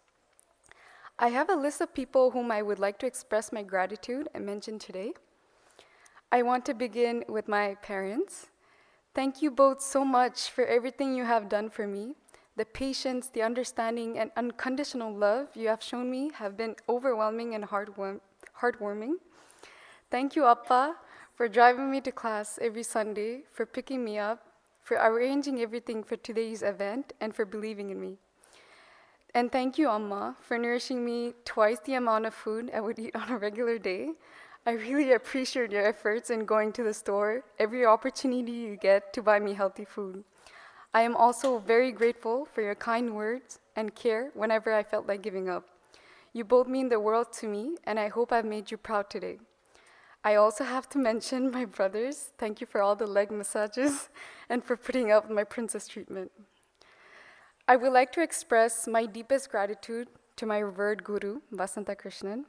I have a list of people whom I would like to express my gratitude and mention today. I want to begin with my parents. Thank you both so much for everything you have done for me. The patience, the understanding, and unconditional love you have shown me have been overwhelming and heartwarming. Thank you, Appa, for driving me to class every Sunday, for picking me up, for arranging everything for today's event, and for believing in me. And thank you, Amma, for nourishing me twice the amount of food I would eat on a regular day. I really appreciate your efforts in going to the store, every opportunity you get to buy me healthy food. I am also very grateful for your kind words and care whenever I felt like giving up. You both mean the world to me, and I hope I've made you proud today. I also have to mention my brothers. Thank you for all the leg massages and for putting up with my princess treatment. I would like to express my deepest gratitude to my revered guru, Vasanta Krishnan,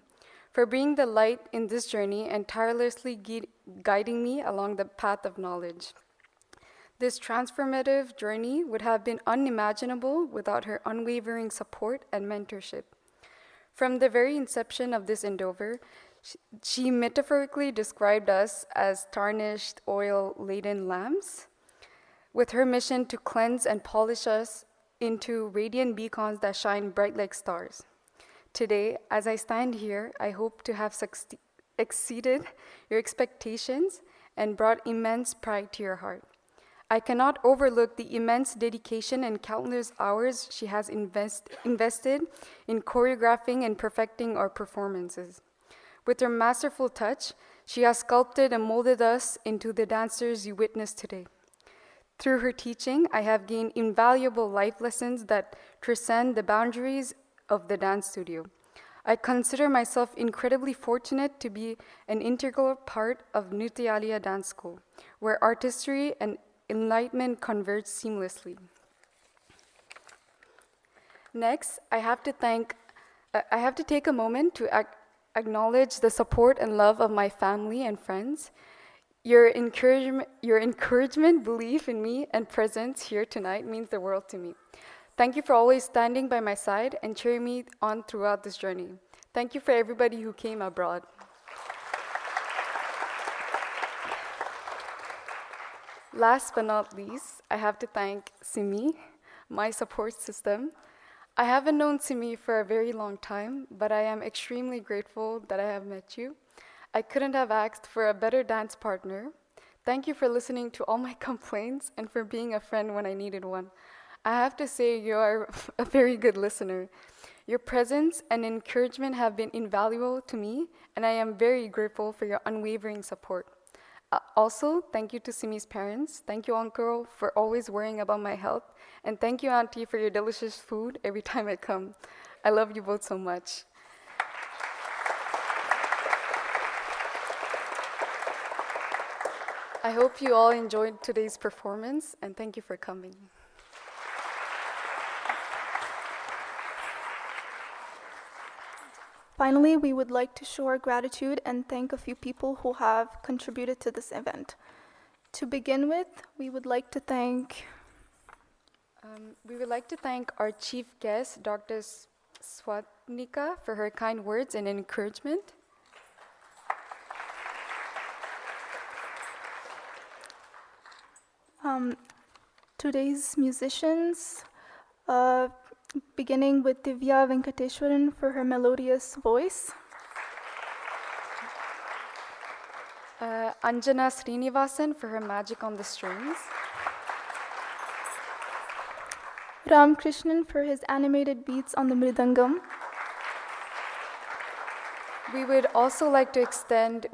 for being the light in this journey and tirelessly guiding me along the path of knowledge. This transformative journey would have been unimaginable without her unwavering support and mentorship. From the very inception of this endeavor, she metaphorically described us as tarnished, oil-laden lamps, with her mission to cleanse and polish us into radiant beacons that shine bright like stars. Today, as I stand here, I hope to have exceeded your expectations and brought immense pride to your heart. I cannot overlook the immense dedication and countless hours she has invested in choreographing and perfecting our performances. With her masterful touch, she has sculpted and molded us into the dancers you witness today. Through her teaching, I have gained invaluable life lessons that transcend the boundaries of the dance studio. I consider myself incredibly fortunate to be an integral part of Nrityalia Dance School, where artistry and enlightenment converge seamlessly. Next, I have to take a moment to acknowledge the support and love of my family and friends. Your encouragement, belief in me, and presence here tonight means the world to me. Thank you for always standing by my side and cheering me on throughout this journey. Thank you for everybody who came abroad. Last but not least, I have to thank Simi, my support system. I haven't known Simi for a very long time, but I am extremely grateful that I have met you. I couldn't have asked for a better dance partner. Thank you for listening to all my complaints and for being a friend when I needed one. I have to say you are a very good listener. Your presence and encouragement have been invaluable to me, and I am very grateful for your unwavering support. Also, thank you to Simi's parents. Thank you, Uncle, for always worrying about my health. And thank you, Auntie, for your delicious food every time I come. I love you both so much. I hope you all enjoyed today's performance, and thank you for coming. Finally, we would like to show our gratitude and thank a few people who have contributed to this event. To begin with, we would like to thank our chief guest, Dr. Swatnika, for her kind words and encouragement. Today's musicians, beginning with Divya Venkateshwaran for her melodious voice. Anjana Srinivasan for her magic on the strings. Ram Krishnan for his animated beats on the mridangam. We would also like to extend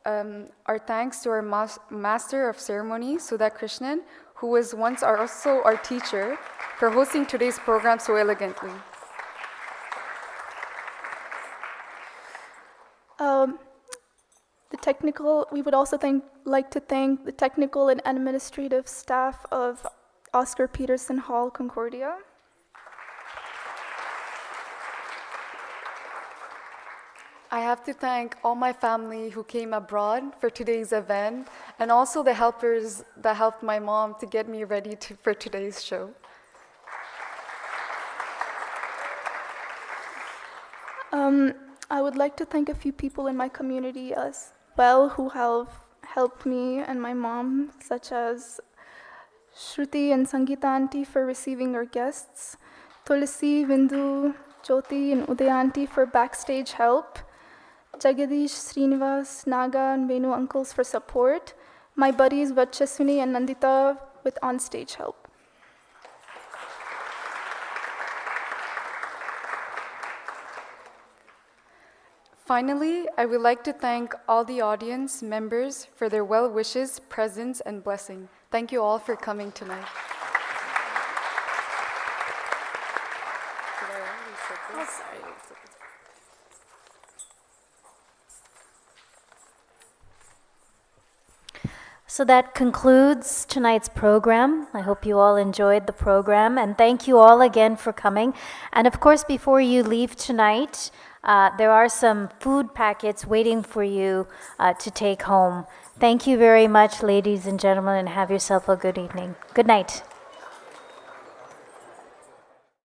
our thanks to our Master of Ceremony, Sudha Krishnan, who was once also our teacher, for hosting today's program so elegantly. We would also like to thank the technical and administrative staff of Oscar Peterson Hall, Concordia. I have to thank all my family who came abroad for today's event, and also the helpers that helped my mom to get me ready for today's show. I would like to thank a few people in my community as well who have helped me and my mom, such as Shruti and Sangeeta Auntie for receiving our guests, Tulsi, Vindu, Jyoti, and Uday Auntie for backstage help, Jagadish, Srinivas, Naga, and Venu uncles for support, my buddies Vachaswini and Nandita with on-stage help. Finally, I would like to thank all the audience members for their well wishes, presence, and blessing. Thank you all for coming tonight. So that concludes tonight's program. I hope you all enjoyed the program, and thank you all again for coming. And of course, before you leave tonight, there are some food packets waiting for you to take home. Thank you very much, ladies and gentlemen, and have yourself a good evening. Good night.